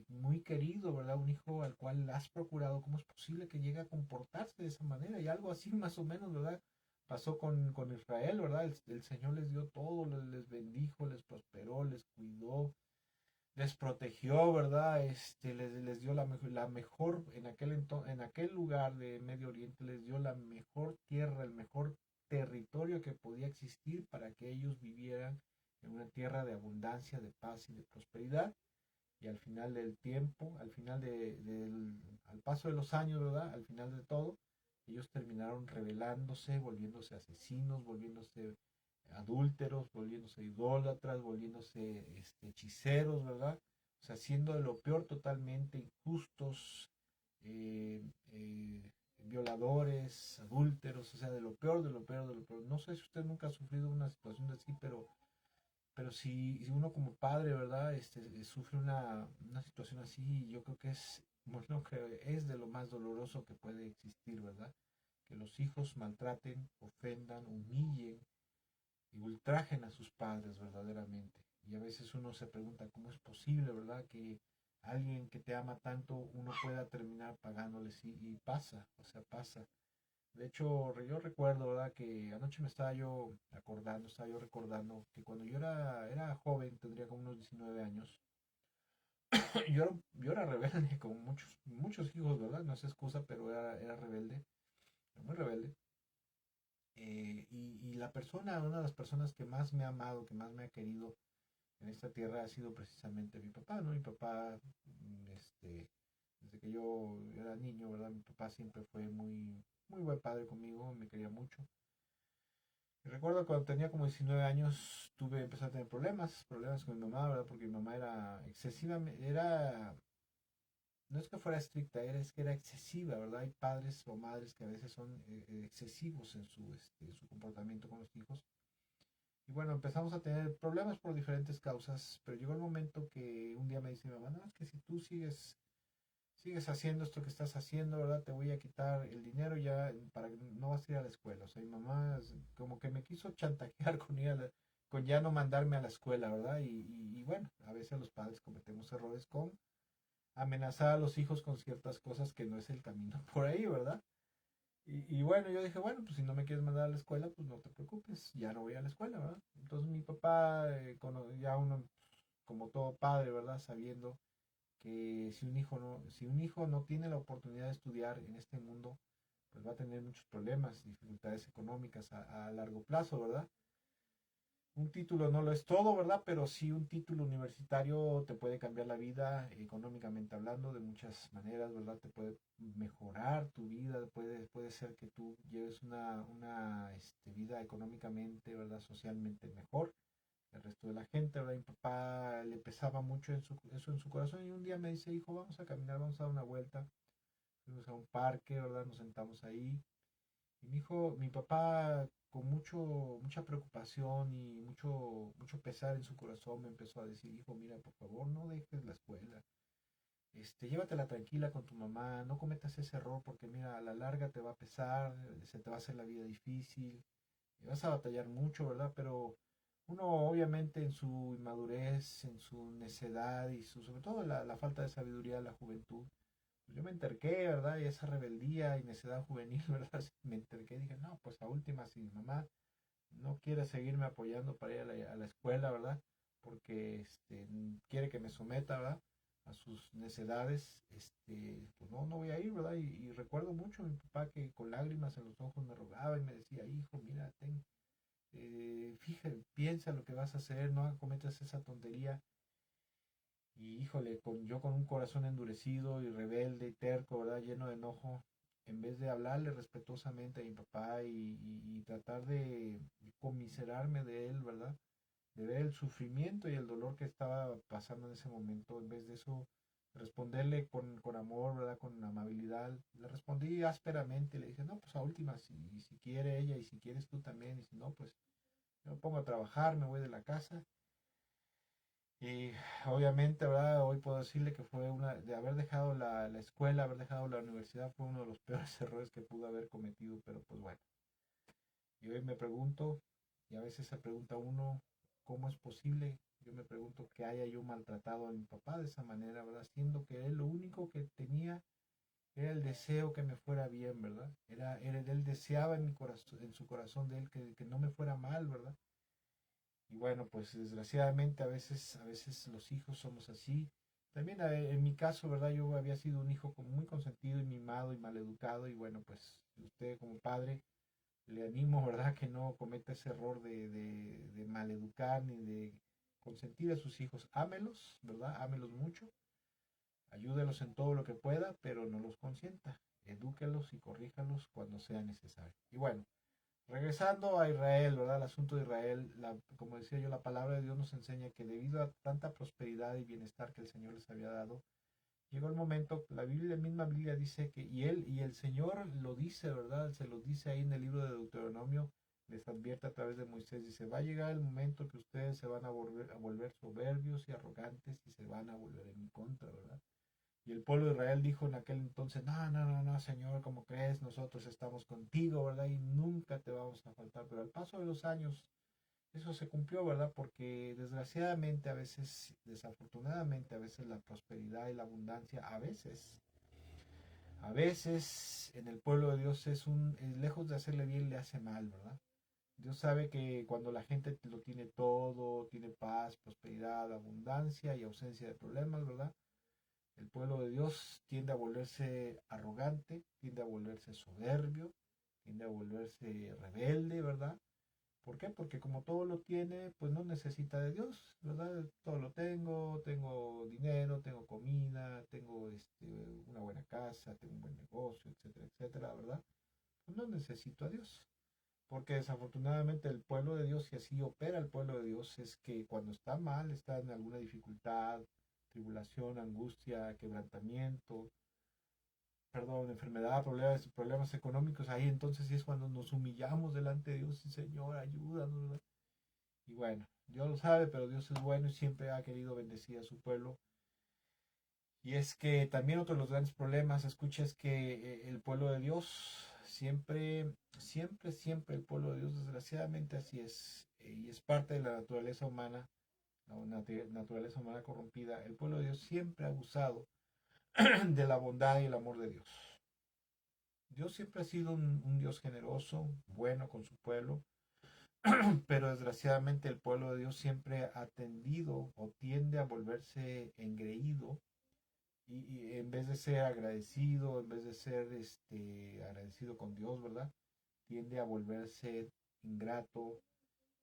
muy querido, ¿verdad? Un hijo al cual has procurado, ¿cómo es posible que llegue a comportarse de esa manera? Y algo así más o menos, ¿verdad? Pasó con Israel, ¿verdad? El Señor les dio todo, les bendijo, les prosperó, les cuidó, les protegió, ¿verdad? Les dio la mejor, en aquel lugar de Medio Oriente, les dio la mejor tierra, el mejor territorio que podía existir para que ellos vivieran en una tierra de abundancia, de paz y de prosperidad. Y al final del tiempo, al paso de los años, ¿verdad? Al final de todo, ellos terminaron rebelándose, volviéndose asesinos, volviéndose adúlteros, volviéndose idólatras, volviéndose hechiceros, ¿verdad? O sea, siendo de lo peor totalmente injustos, eh, eh, violadores, adúlteros, o sea, de lo peor, de lo peor, de lo peor. No sé si usted nunca ha sufrido una situación así, pero si uno como padre, ¿verdad? Sufre una situación así, yo creo que bueno, que es de lo más doloroso que puede existir, ¿verdad? Que los hijos maltraten, ofendan, humillen y ultrajen a sus padres verdaderamente. Y a veces uno se pregunta cómo es posible, ¿verdad? Que alguien que te ama tanto, uno pueda terminar pagándole, sí, y pasa, o sea, pasa. De hecho, yo recuerdo, ¿verdad? Que anoche estaba yo recordando que cuando era joven, tendría como unos 19 años, yo era rebelde, como muchos hijos, ¿verdad? No es excusa, pero era rebelde, muy rebelde. Y una de las personas que más me ha amado, que más me ha querido en esta tierra ha sido precisamente mi papá, ¿no? Mi papá, desde que yo era niño, ¿verdad? Mi papá siempre fue muy buen padre conmigo, me quería mucho. Y recuerdo cuando tenía como 19 años, empecé a tener problemas con mi mamá, ¿verdad? Porque mi mamá era no es que fuera estricta, es que era excesiva, ¿verdad? Hay padres o madres que a veces son excesivos en su comportamiento con los hijos. Y bueno, empezamos a tener problemas por diferentes causas, pero llegó el momento que un día me dice mi mamá, no, es que si tú sigues haciendo esto que estás haciendo, ¿verdad? Te voy a quitar el dinero ya para que no vas a ir a la escuela. O sea, mi mamá como que me quiso chantajear con ya no mandarme a la escuela, ¿verdad? Y bueno, a veces los padres cometemos errores con amenazar a los hijos con ciertas cosas que no es el camino por ahí, ¿verdad? Y bueno, yo dije, bueno, pues si no me quieres mandar a la escuela, pues no te preocupes, ya no voy a la escuela, ¿verdad? Entonces mi papá, ya uno, como todo padre, ¿verdad? Sabiendo que si un hijo no tiene la oportunidad de estudiar en este mundo, pues va a tener muchos problemas, dificultades económicas a largo plazo, ¿verdad? Un título no lo es todo, ¿verdad? Pero sí un título universitario te puede cambiar la vida económicamente hablando de muchas maneras, ¿verdad? Te puede mejorar tu vida, puede ser que tú lleves una vida económicamente, ¿verdad? Socialmente mejor el resto de la gente, ¿verdad? Mi papá le pesaba mucho eso en su corazón y un día me dice, hijo, vamos a caminar, vamos a dar una vuelta. Fuimos a un parque, ¿verdad? Nos sentamos ahí. Y mi papá, con mucha preocupación y mucho pesar en su corazón, me empezó a decir, hijo, mira, por favor, no dejes la escuela. Llévatela tranquila con tu mamá, no cometas ese error porque mira, a la larga te va a pesar, se te va a hacer la vida difícil, y vas a batallar mucho, ¿verdad? Pero uno obviamente en su inmadurez, en su necedad y sobre todo la falta de sabiduría de la juventud, pues yo me enterqué, ¿verdad? Y esa rebeldía y necedad juvenil, ¿verdad? Me enterqué y dije, no, pues a última, si mi mamá no quiere seguirme apoyando para ir a la escuela, ¿verdad? Porque quiere que me someta, ¿verdad? A sus necedades, pues no voy a ir, ¿verdad? Y recuerdo mucho a mi papá que con lágrimas en los ojos me rogaba y me decía, hijo, mira, fíjate, piensa lo que vas a hacer, no cometas esa tontería. Y híjole, yo con un corazón endurecido y rebelde y terco, ¿verdad? Lleno de enojo, en vez de hablarle respetuosamente a mi papá y tratar de conmiserarme de él, ¿verdad? De ver el sufrimiento y el dolor que estaba pasando en ese momento, en vez de eso, responderle con amor, ¿verdad? Con amabilidad. Le respondí ásperamente, le dije, no, pues a última, si quiere ella y si quieres tú también, y si no, pues yo me pongo a trabajar, me voy de la casa. Y obviamente, ¿verdad? Hoy puedo decirle que fue de haber dejado la escuela, haber dejado la universidad, fue uno de los peores errores que pudo haber cometido, pero pues bueno. Y hoy me pregunto, y a veces se pregunta uno, ¿cómo es posible? Yo me pregunto que haya yo maltratado a mi papá de esa manera, ¿verdad? Siendo que él lo único que tenía era el deseo que me fuera bien, ¿verdad? Él deseaba en mi corazón, en su corazón de él que no me fuera mal, ¿verdad? Y bueno, pues desgraciadamente a veces los hijos somos así. También en mi caso, ¿verdad? Yo había sido un hijo como muy consentido y mimado y maleducado y bueno, pues usted como padre le animo, ¿verdad? Que no cometa ese error de maleducar ni de consentir a sus hijos. Ámelos, ¿verdad? Ámelos mucho, ayúdelos en todo lo que pueda, pero no los consienta. Edúquelos y corríjalos cuando sea necesario. Y bueno, regresando a Israel, ¿verdad? El asunto de Israel, como decía yo, la palabra de Dios nos enseña que debido a tanta prosperidad y bienestar que el Señor les había dado, llegó el momento, la misma Biblia dice que, y el Señor lo dice, ¿verdad? Se lo dice ahí en el libro de Deuteronomio, les advierte a través de Moisés, dice, va a llegar el momento que ustedes se van a volver soberbios y arrogantes y se van a volver en mi contra, ¿verdad? Y el pueblo de Israel dijo en aquel entonces, no, no, no, no, Señor, ¿cómo crees? Nosotros estamos contigo, ¿verdad? Y nunca te vamos a faltar. Pero al paso de los años, eso se cumplió, ¿verdad? Porque desgraciadamente a veces, desafortunadamente a veces la prosperidad y la abundancia, a veces en el pueblo de Dios lejos de hacerle bien, le hace mal, ¿verdad? Dios sabe que cuando la gente lo tiene todo, tiene paz, prosperidad, abundancia y ausencia de problemas, ¿verdad? El pueblo de Dios tiende a volverse arrogante, tiende a volverse soberbio, tiende a volverse rebelde, ¿verdad? ¿Por qué? Porque como todo lo tiene, pues no necesita de Dios, ¿verdad? Todo lo tengo dinero, tengo comida, tengo una buena casa, tengo un buen negocio, etcétera, etcétera, ¿verdad? Pues no necesito a Dios. Porque desafortunadamente el pueblo de Dios, y así opera el pueblo de Dios, es que cuando está mal, está en alguna dificultad, tribulación, angustia, quebrantamiento, perdón, enfermedad, problemas económicos, ahí entonces sí es cuando nos humillamos delante de Dios y Señor, ayúdanos, ¿verdad? Y bueno, Dios lo sabe, pero Dios es bueno y siempre ha querido bendecir a su pueblo. Y es que también otro de los grandes problemas, escucha, es que el pueblo de Dios, siempre el pueblo de Dios, desgraciadamente así es, y es parte de la naturaleza humana, la naturaleza humana corrompida, el pueblo de Dios siempre ha abusado de la bondad y el amor de Dios. Dios siempre ha sido un Dios generoso, bueno con su pueblo, pero desgraciadamente el pueblo de Dios siempre ha tendido o tiende a volverse engreído y en vez de ser agradecido, en vez de ser agradecido con Dios, ¿verdad? Tiende a volverse ingrato,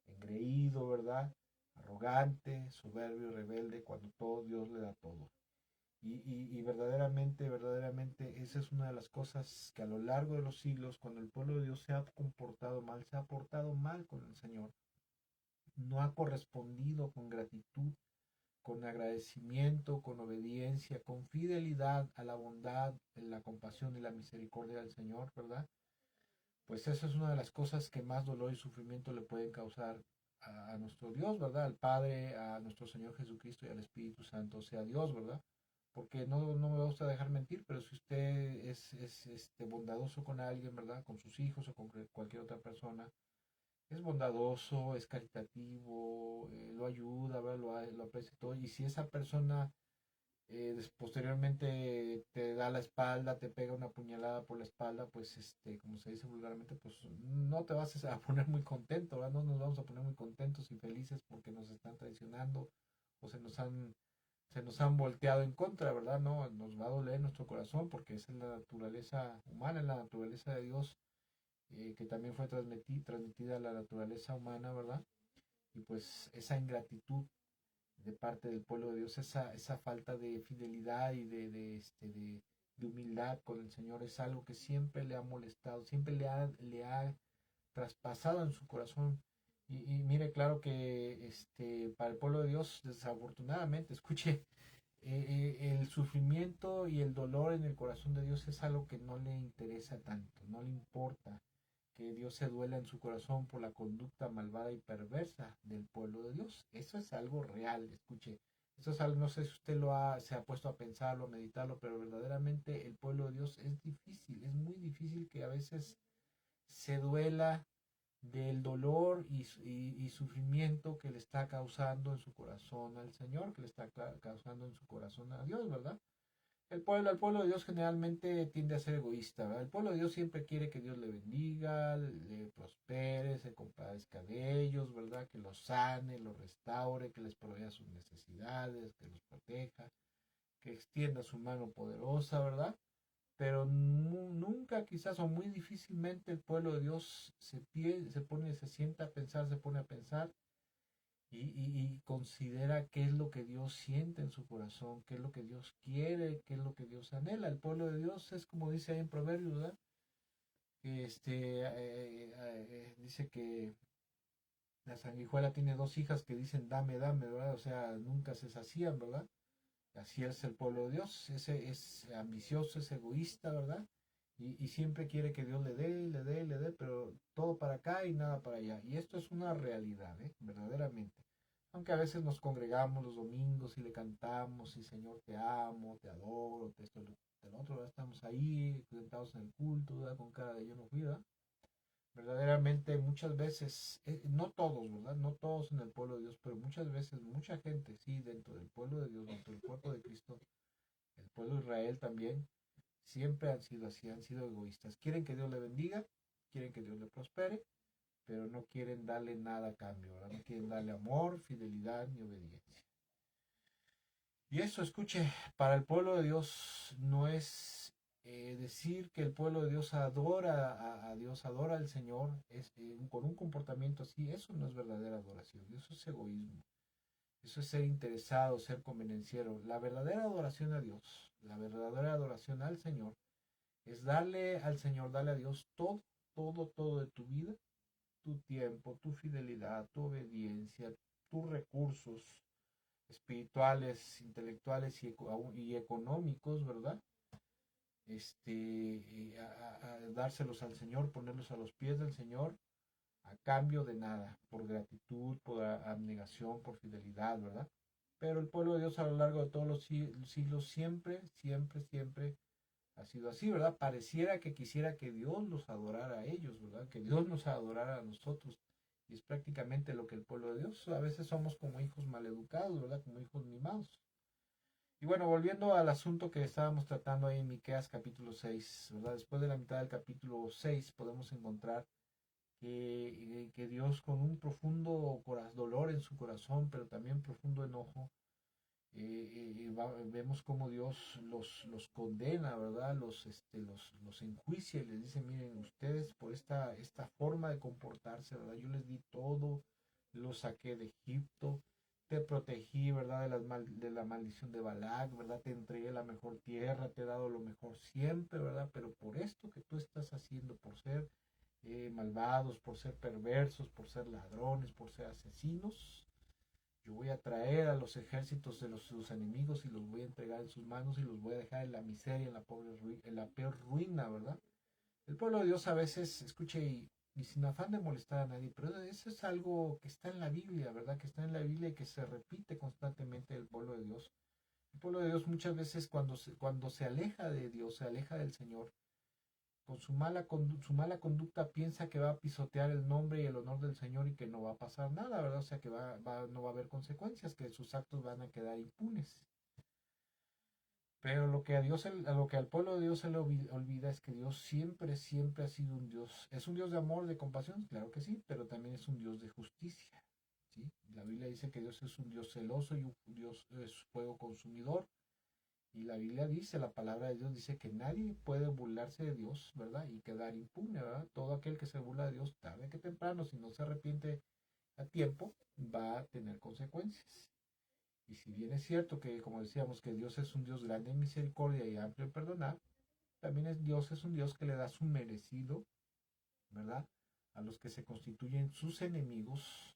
engreído, ¿verdad? Arrogante, soberbio, rebelde, cuando todo Dios le da todo. Y verdaderamente, esa es una de las cosas que a lo largo de los siglos, cuando el pueblo de Dios se ha comportado mal, se ha portado mal con el Señor, no ha correspondido con gratitud, con agradecimiento, con obediencia, con fidelidad a la bondad, la compasión y la misericordia del Señor, ¿verdad? Pues eso es una de las cosas que más dolor y sufrimiento le pueden causar a nuestro Dios, ¿verdad? Al Padre, a nuestro Señor Jesucristo y al Espíritu Santo, sea Dios, ¿verdad? Porque no me gusta dejar mentir, pero si usted es bondadoso con alguien, ¿verdad? Con sus hijos o con cualquier otra persona, es bondadoso, es caritativo, lo ayuda, ¿verdad? Lo aprecia todo. Y si esa persona posteriormente te da la espalda, te pega una puñalada por la espalda, pues como se dice vulgarmente, pues no te vas a poner muy contento, ¿verdad? No nos vamos a poner muy contentos y felices porque nos están traicionando o se nos han volteado en contra, ¿verdad? No, nos va a doler nuestro corazón porque esa es la naturaleza humana, es la naturaleza de Dios, que también fue transmitida a la naturaleza humana, ¿verdad? Y pues esa ingratitud de parte del pueblo de Dios, esa falta de fidelidad y de humildad con el Señor es algo que siempre le ha molestado, siempre le ha traspasado en su corazón. Y mire, claro que para el pueblo de Dios, desafortunadamente, escuche, el sufrimiento y el dolor en el corazón de Dios es algo que no le interesa tanto, no le importa. que Dios se duela en su corazón por la conducta malvada y perversa del pueblo de Dios. Eso es algo real, escuche. Eso es algo, no sé si usted se ha puesto a pensarlo, a meditarlo, pero verdaderamente el pueblo de Dios es difícil, es muy difícil que a veces se duela del dolor y sufrimiento que le está causando en su corazón al Señor, que le está causando en su corazón a Dios, ¿verdad? El pueblo de Dios generalmente tiende a ser egoísta, ¿verdad? El pueblo de Dios siempre quiere que Dios le bendiga, le prospere, se compadezca de ellos, ¿verdad? Que los sane, los restaure, que les provea sus necesidades, que los proteja, que extienda su mano poderosa, ¿verdad? Pero nunca quizás o muy difícilmente el pueblo de Dios se sienta a pensar, se pone a pensar y considera qué es lo que Dios siente en su corazón, qué es lo que Dios quiere, qué es lo que Dios anhela. El pueblo de Dios es como dice ahí en Proverbios, ¿verdad? Que dice que la sanguijuela tiene dos hijas que dicen dame, dame, ¿verdad? O sea, nunca se sacían, ¿verdad? Así es el pueblo de Dios, ese es ambicioso, es egoísta, ¿verdad? Y siempre quiere que Dios le dé, le dé, le dé, pero todo para acá y nada para allá. Y esto es una realidad, ¿eh? Verdaderamente. Aunque a veces nos congregamos los domingos y le cantamos, y Señor te amo, te adoro, te esto, te lo otro, ¿verdad? Estamos ahí, sentados en el culto, ¿verdad? Con cara de yo no fui, ¿verdad? Verdaderamente muchas veces, no todos, ¿verdad? No todos en el pueblo de Dios, pero muchas veces, mucha gente, sí, dentro del pueblo de Dios, dentro del cuerpo de Cristo, el pueblo de Israel también, siempre han sido así, han sido egoístas. Quieren que Dios le bendiga, quieren que Dios le prospere, pero no quieren darle nada a cambio, ¿verdad? No quieren darle amor, fidelidad ni obediencia. Y eso, escuche, para el pueblo de Dios no es decir que el pueblo de Dios adora a Dios, adora al Señor, con un comportamiento así, eso no es verdadera adoración, eso es egoísmo, eso es ser interesado, ser convenenciero. La verdadera adoración a Dios, la verdadera adoración al Señor, es darle al Señor, darle a Dios todo, todo, todo de tu vida, tu tiempo, tu fidelidad, tu obediencia, tus recursos, espirituales, intelectuales y económicos, ¿verdad? Dárselos al Señor, ponerlos a los pies del Señor a cambio de nada, por gratitud, por abnegación, por fidelidad, ¿verdad? Pero el pueblo de Dios a lo largo de todos los siglos siempre, siempre, siempre ha sido así, ¿verdad? Pareciera que quisiera que Dios los adorara a ellos, ¿verdad? Que Dios nos adorara a nosotros. Y es prácticamente lo que el pueblo de Dios, a veces somos como hijos maleducados, ¿verdad? Como hijos mimados. Y bueno, volviendo al asunto que estábamos tratando ahí en Miqueas capítulo 6, ¿verdad? Después de la mitad del capítulo 6 podemos encontrar que Dios con un profundo dolor en su corazón, pero también profundo enojo, vemos como Dios los condena, ¿verdad? Los enjuicia y les dice, miren, ustedes por esta forma de comportarse, ¿verdad? Yo les di todo, los saqué de Egipto, te protegí, ¿verdad? De la maldición de Balac, ¿verdad? Te entregué la mejor tierra, te he dado lo mejor siempre, ¿verdad? Pero por esto que tú estás haciendo, por ser malvados, por ser perversos, por ser ladrones, por ser asesinos, yo voy a traer a los ejércitos de sus enemigos y los voy a entregar en sus manos y los voy a dejar en la miseria, en la peor ruina, ¿verdad? El pueblo de Dios a veces, escuche, y sin afán de molestar a nadie, pero eso es algo que está en la Biblia, ¿verdad? Que está en la Biblia y que se repite constantemente del pueblo de Dios. El pueblo de Dios muchas veces cuando se aleja de Dios, se aleja del Señor, con su mala conducta piensa que va a pisotear el nombre y el honor del Señor y que no va a pasar nada, ¿verdad? O sea que no va a haber consecuencias, que sus actos van a quedar impunes. Pero lo que al pueblo de Dios se le olvida es que Dios siempre, siempre ha sido un Dios. ¿Es un Dios de amor, de compasión? Claro que sí, pero también es un Dios de justicia. ¿Sí? La Biblia dice que Dios es un Dios celoso y un Dios es fuego consumidor. Y la Biblia dice, la palabra de Dios dice que nadie puede burlarse de Dios, ¿verdad? Y quedar impune, ¿verdad? Todo aquel que se burla de Dios, tarde que temprano, si no se arrepiente a tiempo, va a tener consecuencias. Y si bien es cierto que, como decíamos, que Dios es un Dios grande en misericordia y amplio en perdonar, también es un Dios que le da su merecido, ¿verdad? A los que se constituyen sus enemigos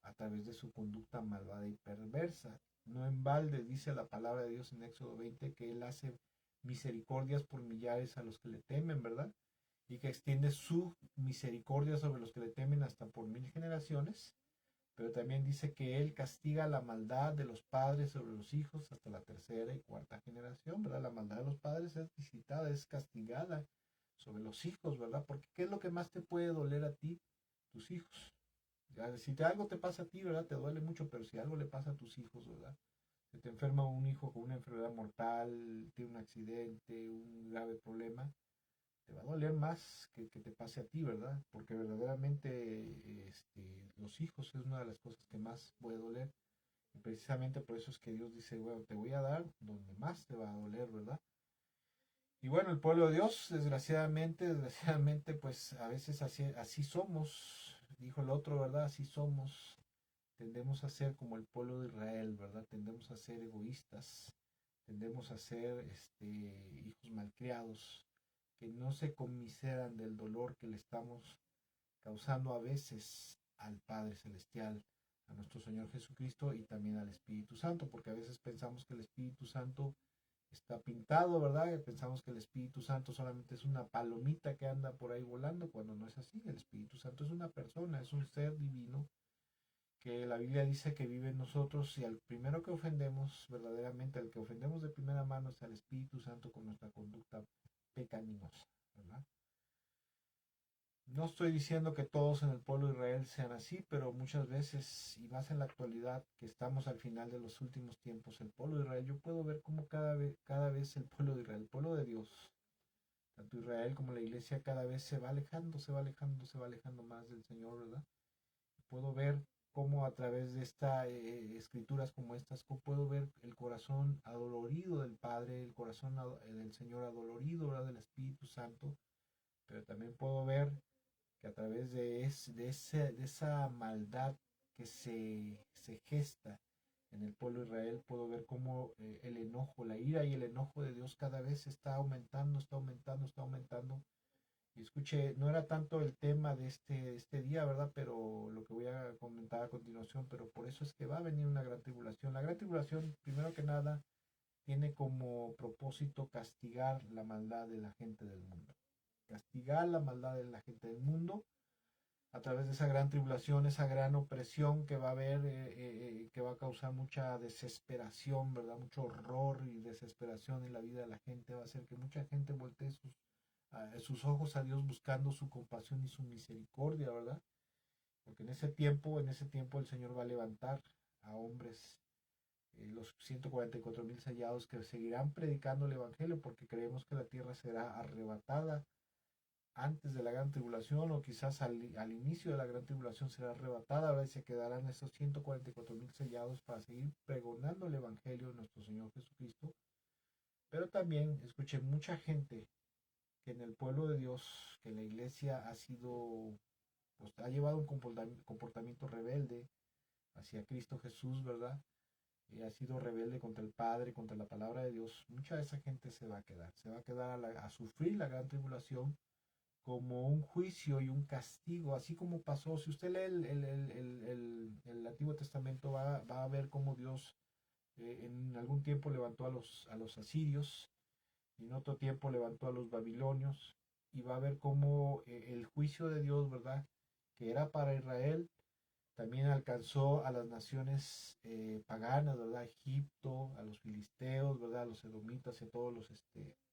a través de su conducta malvada y perversa. No en balde dice la palabra de Dios en Éxodo 20 que Él hace misericordias por millares a los que le temen, ¿verdad? y que extiende su misericordia sobre los que le temen hasta por 1000 generaciones, pero también dice que Él castiga la maldad de los padres sobre los hijos hasta la tercera y cuarta generación, ¿verdad? La maldad de los padres es visitada, es castigada sobre los hijos, ¿verdad? Porque ¿qué es lo que más te puede doler a ti? Tus hijos. Ya, si algo te pasa a ti, ¿verdad? Te duele mucho, pero si algo le pasa a tus hijos, ¿verdad? Se te enferma un hijo con una enfermedad mortal, tiene un accidente, un grave problema, te va a doler más que te pase a ti, ¿verdad? Porque verdaderamente los hijos es una de las cosas que más puede doler. Y precisamente por eso es que Dios dice, bueno, te voy a dar donde más te va a doler, ¿verdad? Y bueno, el pueblo de Dios, desgraciadamente, pues a veces así somos, dijo el otro, ¿verdad? Así somos. Tendemos a ser como el pueblo de Israel, ¿verdad? Tendemos a ser egoístas, tendemos a ser hijos malcriados, que no se conmiseran del dolor que le estamos causando a veces al Padre Celestial, a nuestro Señor Jesucristo y también al Espíritu Santo, porque a veces pensamos que el Espíritu Santo está pintado, ¿verdad? Pensamos que el Espíritu Santo solamente es una palomita que anda por ahí volando, cuando no es así. El Espíritu Santo es una persona, es un ser divino que la Biblia dice que vive en nosotros y al primero que ofendemos, verdaderamente al que ofendemos de primera mano es al Espíritu Santo con nuestra conducta pecaminosa, ¿verdad? No estoy diciendo que todos en el pueblo de Israel sean así, pero muchas veces, y más en la actualidad, que estamos al final de los últimos tiempos, el pueblo de Israel, yo puedo ver cómo cada vez el pueblo de Israel, el pueblo de Dios, tanto Israel como la iglesia, cada vez se va alejando, se va alejando, se va alejando más del Señor, ¿verdad? Puedo ver cómo a través de estas escrituras como estas, cómo puedo ver el corazón adolorido del Padre, el corazón del Señor adolorido, ¿verdad? Del Espíritu Santo, pero también puedo ver que a través de esa maldad que se gesta en el pueblo de Israel, puedo ver cómo el enojo, la ira y el enojo de Dios cada vez está aumentando, está aumentando, está aumentando. Y escuche, no era tanto el tema de este día, ¿verdad? Pero lo que voy a comentar a continuación, pero por eso es que va a venir una gran tribulación. La gran tribulación, primero que nada, tiene como propósito castigar la maldad de la gente del mundo. Castigar la maldad de la gente del mundo a través de esa gran tribulación, esa gran opresión que va a haber, que va a causar mucha desesperación, ¿verdad? Mucho horror y desesperación en la vida de la gente, va a hacer que mucha gente voltee sus ojos a Dios buscando su compasión y su misericordia, ¿verdad? Porque en ese tiempo el Señor va a levantar a hombres, los 144,000 sellados que seguirán predicando el Evangelio porque creemos que la tierra será arrebatada antes de la gran tribulación o quizás al inicio de la gran tribulación será arrebatada, ahora se quedarán esos 144,000 sellados para seguir pregonando el Evangelio de nuestro Señor Jesucristo. Pero también escuché mucha gente que en el pueblo de Dios, que la iglesia ha sido, pues ha llevado un comportamiento rebelde hacia Cristo Jesús, ¿verdad? Ha sido rebelde contra el Padre, contra la palabra de Dios. Mucha de esa gente se va a quedar a sufrir la gran tribulación como un juicio y un castigo, así como pasó, si usted lee el Antiguo Testamento va a ver cómo Dios en algún tiempo levantó a los asirios y en otro tiempo levantó a los babilonios y va a ver cómo el juicio de Dios, ¿verdad? Que era para Israel, también alcanzó a las naciones paganas, ¿verdad? Egipto, a los filisteos, ¿verdad? A los edomitas y a todos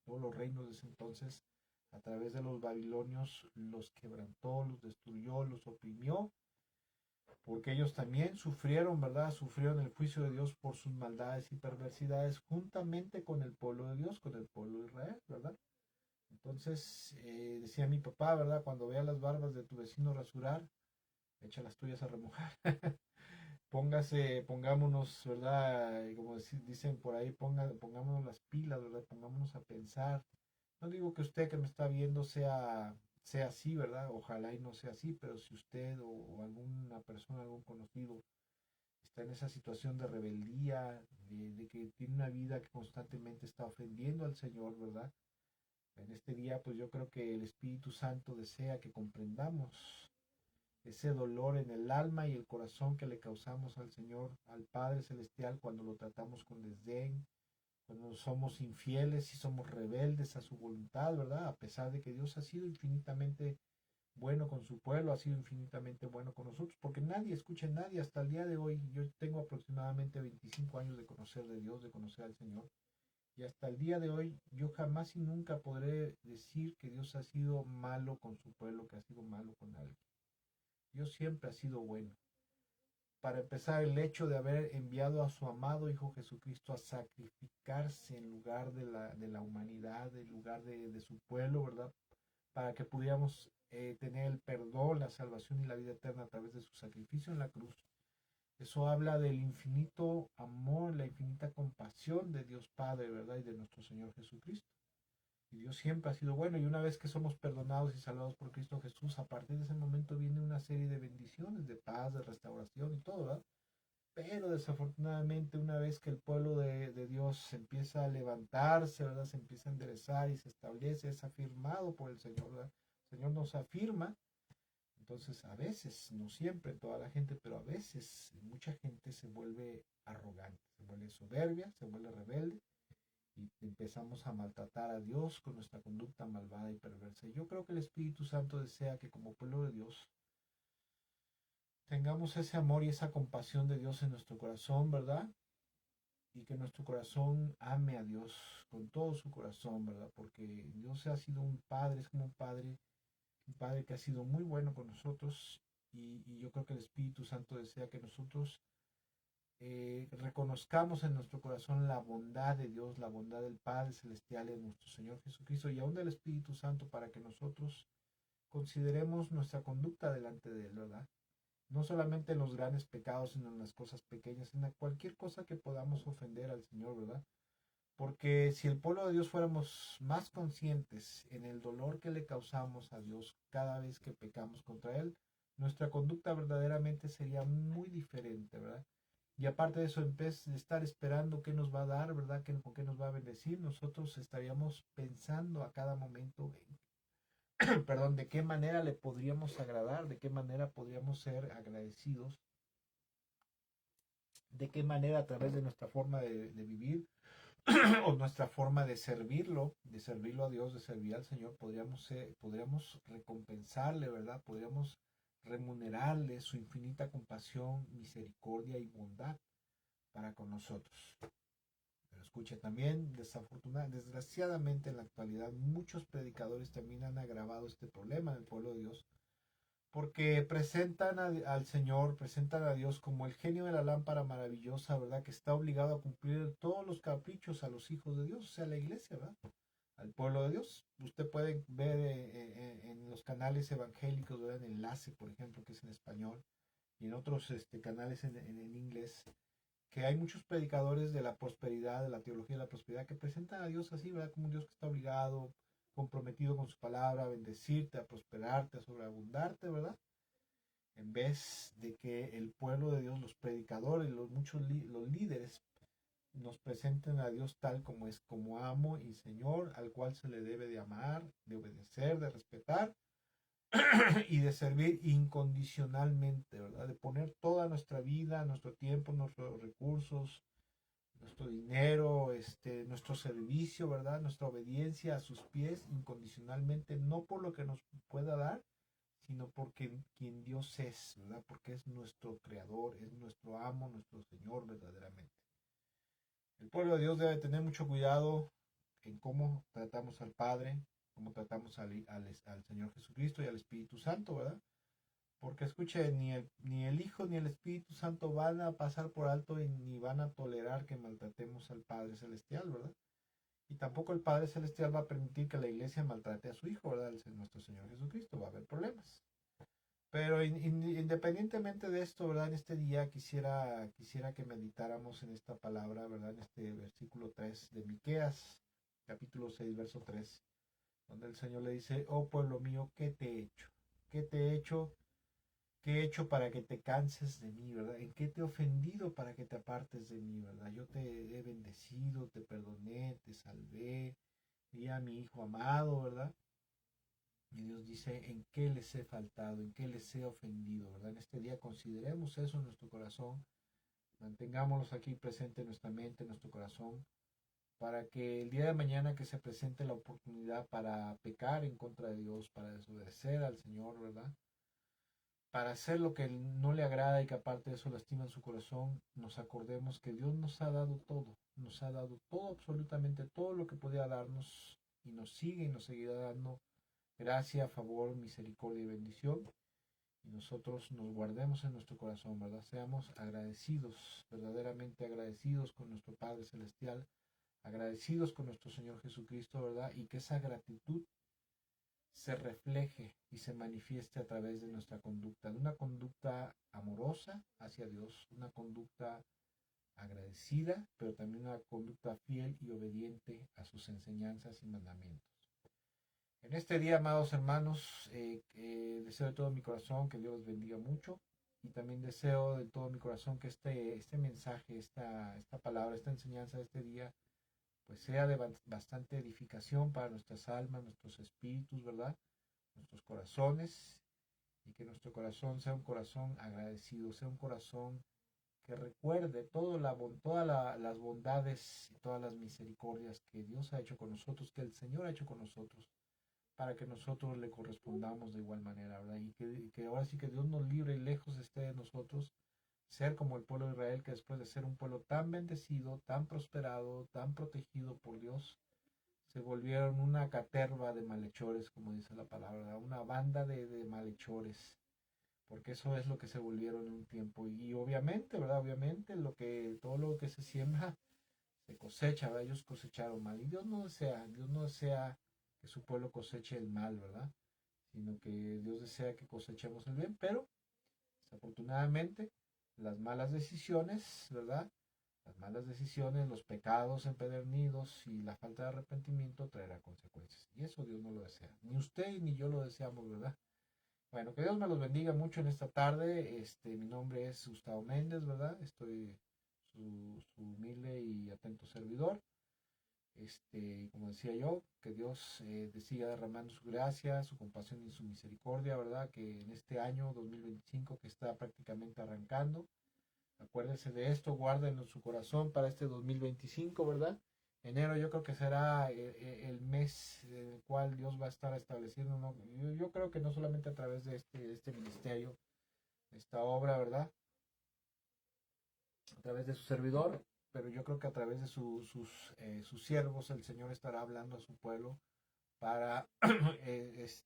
los reinos de ese entonces. A través de los babilonios los quebrantó, los destruyó, los oprimió, porque ellos también sufrieron, ¿verdad? Sufrieron el juicio de Dios por sus maldades y perversidades juntamente con el pueblo de Dios, con el pueblo de Israel, ¿verdad? Entonces, decía mi papá, ¿verdad? Cuando vea las barbas de tu vecino rasurar, echa las tuyas a remojar. Pongámonos, ¿verdad? Como dicen por ahí, pongámonos las pilas, ¿verdad? Pongámonos a pensar. No digo que usted que me está viendo sea así, ¿verdad? Ojalá y no sea así, pero si usted o alguna persona, algún conocido, está en esa situación de rebeldía, de que tiene una vida que constantemente está ofendiendo al Señor, ¿verdad? En este día, pues yo creo que el Espíritu Santo desea que comprendamos ese dolor en el alma y el corazón que le causamos al Señor, al Padre Celestial, cuando lo tratamos con desdén, cuando somos infieles y somos rebeldes a su voluntad, ¿verdad? A pesar de que Dios ha sido infinitamente bueno con su pueblo, ha sido infinitamente bueno con nosotros, porque nadie, escuche, nadie hasta el día de hoy, yo tengo aproximadamente 25 años de conocer de Dios, de conocer al Señor, y hasta el día de hoy yo jamás y nunca podré decir que Dios ha sido malo con su pueblo, que ha sido malo con alguien. Dios siempre ha sido bueno. Para empezar, el hecho de haber enviado a su amado Hijo Jesucristo a sacrificarse en lugar de la humanidad, en lugar de su pueblo, ¿verdad? Para que pudiéramos tener el perdón, la salvación y la vida eterna a través de su sacrificio en la cruz. Eso habla del infinito amor, la infinita compasión de Dios Padre, ¿verdad? Y de nuestro Señor Jesucristo. Y Dios siempre ha sido bueno. Y una vez que somos perdonados y salvados por Cristo Jesús, a partir de ese momento viene una serie de bendiciones, de paz, de restauración y todo, ¿verdad? Pero desafortunadamente una vez que el pueblo de Dios empieza a levantarse, ¿verdad? Se empieza a enderezar y se establece, es afirmado por el Señor, ¿verdad? El Señor nos afirma. Entonces a veces, no siempre toda la gente, pero a veces mucha gente se vuelve arrogante, se vuelve soberbia, se vuelve rebelde y empezamos a maltratar a Dios con nuestra conducta malvada y perversa. Y yo creo que el Espíritu Santo desea que como pueblo de Dios tengamos ese amor y esa compasión de Dios en nuestro corazón, ¿verdad? Y que nuestro corazón ame a Dios con todo su corazón, ¿verdad? Porque Dios ha sido un padre, es como un padre que ha sido muy bueno con nosotros y yo creo que el Espíritu Santo desea que nosotros reconozcamos en nuestro corazón la bondad de Dios, la bondad del Padre Celestial de nuestro Señor Jesucristo y aún del Espíritu Santo para que nosotros consideremos nuestra conducta delante de Él, ¿verdad? No solamente en los grandes pecados, sino en las cosas pequeñas, en cualquier cosa que podamos ofender al Señor, ¿verdad? Porque si el pueblo de Dios fuéramos más conscientes en el dolor que le causamos a Dios cada vez que pecamos contra Él, nuestra conducta verdaderamente sería muy diferente, ¿verdad? Y aparte de eso, en vez de estar esperando qué nos va a dar, ¿verdad? Con qué nos va a bendecir, nosotros estaríamos pensando a cada momento, perdón, de qué manera le podríamos agradar, de qué manera podríamos ser agradecidos, de qué manera a través de nuestra forma de vivir o nuestra forma de servirlo a Dios, de servir al Señor, podríamos recompensarle, ¿verdad? Podríamos remunerarle su infinita compasión, misericordia y bondad para con nosotros. Pero escuche también, desgraciadamente en la actualidad muchos predicadores también han agravado este problema en el pueblo de Dios porque presentan al Señor, presentan a Dios como el genio de la lámpara maravillosa, ¿verdad? Que está obligado a cumplir todos los caprichos a los hijos de Dios, o sea, a la iglesia, ¿verdad? Al pueblo de Dios. Usted puede ver en los canales evangélicos, ¿verdad? En Enlace, por ejemplo, que es en español, y en otros canales en inglés, que hay muchos predicadores de la prosperidad, de la teología de la prosperidad, que presentan a Dios así, ¿verdad? Como un Dios que está obligado, comprometido con su palabra, a bendecirte, a prosperarte, a sobreabundarte, ¿verdad? En vez de que el pueblo de Dios, los predicadores, los líderes, nos presenten a Dios tal como es, como amo y Señor, al cual se le debe de amar, de obedecer, de respetar y de servir incondicionalmente, ¿verdad? De poner toda nuestra vida, nuestro tiempo, nuestros recursos, nuestro dinero, nuestro servicio, ¿verdad? Nuestra obediencia a sus pies incondicionalmente, no por lo que nos pueda dar, sino porque quien Dios es, ¿verdad? Porque es nuestro creador, es nuestro amo, nuestro Señor verdaderamente. El pueblo de Dios debe tener mucho cuidado en cómo tratamos al Padre, cómo tratamos al Señor Jesucristo y al Espíritu Santo, ¿verdad? Porque escuche, ni el Hijo ni el Espíritu Santo van a pasar por alto y ni van a tolerar que maltratemos al Padre Celestial, ¿verdad? Y tampoco el Padre Celestial va a permitir que la iglesia maltrate a su Hijo, ¿verdad? Nuestro Señor Jesucristo. Va a haber problemas. Pero independientemente de esto, ¿verdad? En este día quisiera que meditáramos en esta palabra, ¿verdad? En este versículo 3 de Miqueas, capítulo 6 verso 3, donde el Señor le dice, oh pueblo mío, ¿qué te he hecho? ¿Qué te he hecho? ¿Qué he hecho para que te canses de mí, verdad? ¿En qué te he ofendido para que te apartes de mí, verdad? Yo te he bendecido, te perdoné, te salvé, di a mi Hijo amado, ¿verdad? Y Dios dice, ¿en qué les he faltado? ¿En qué les he ofendido? ¿Verdad? En este día consideremos eso en nuestro corazón, mantengámoslos aquí presente en nuestra mente, en nuestro corazón, para que el día de mañana que se presente la oportunidad para pecar en contra de Dios, para desobedecer al Señor, ¿verdad? Para hacer lo que no le agrada y que aparte de eso lastima en su corazón, nos acordemos que Dios nos ha dado todo, absolutamente todo lo que podía darnos y nos sigue y nos seguirá dando gracia, favor, misericordia y bendición. Y nosotros nos guardemos en nuestro corazón, ¿verdad? Seamos agradecidos, verdaderamente agradecidos con nuestro Padre Celestial, agradecidos con nuestro Señor Jesucristo, ¿verdad? Y que esa gratitud se refleje y se manifieste a través de nuestra conducta, de una conducta amorosa hacia Dios, una conducta agradecida, pero también una conducta fiel y obediente a sus enseñanzas y mandamientos. En este día, amados hermanos, deseo de todo mi corazón que Dios los bendiga mucho y también deseo de todo mi corazón que este mensaje, esta palabra, esta enseñanza de este día, pues sea de bastante edificación para nuestras almas, nuestros espíritus, ¿verdad? Nuestros corazones, y que nuestro corazón sea un corazón agradecido, sea un corazón que recuerde todas las bondades y todas las misericordias que Dios ha hecho con nosotros, que el Señor ha hecho con nosotros, para que nosotros le correspondamos de igual manera, ¿verdad? Y que ahora sí que Dios nos libre y lejos esté de nosotros ser como el pueblo de Israel, que después de ser un pueblo tan bendecido, tan prosperado, tan protegido por Dios, se volvieron una caterva de malhechores, como dice la palabra, una banda de malhechores, porque eso es lo que se volvieron en un tiempo. Y obviamente, ¿verdad? Obviamente todo lo que se siembra se cosecha, ¿verdad? Ellos cosecharon mal. Y Dios no desea que su pueblo coseche el mal, ¿verdad? Sino que Dios desea que cosechemos el bien, pero desafortunadamente las malas decisiones, ¿verdad? Las malas decisiones, los pecados empedernidos y la falta de arrepentimiento traerá consecuencias. Y eso Dios no lo desea. Ni usted ni yo lo deseamos, ¿verdad? Bueno, que Dios me los bendiga mucho en esta tarde. Mi nombre es Gustavo Méndez, ¿verdad? Estoy su humilde y atento servidor. Como decía yo, que Dios siga derramando su gracia, su compasión y su misericordia, ¿verdad? Que en este año 2025 que está prácticamente arrancando, acuérdense de esto, guárdenlo en su corazón para este 2025, ¿verdad? Enero yo creo que será el mes en el cual Dios va a estar estableciendo, ¿no? Yo creo que no solamente a través de este ministerio, esta obra, ¿verdad? A través de su servidor, pero yo creo que a través de sus siervos el Señor estará hablando a su pueblo para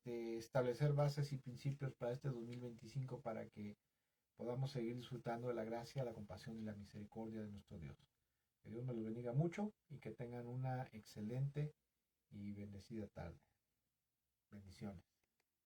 establecer bases y principios para este 2025 para que podamos seguir disfrutando de la gracia, la compasión y la misericordia de nuestro Dios. Que Dios me los bendiga mucho y que tengan una excelente y bendecida tarde. Bendiciones.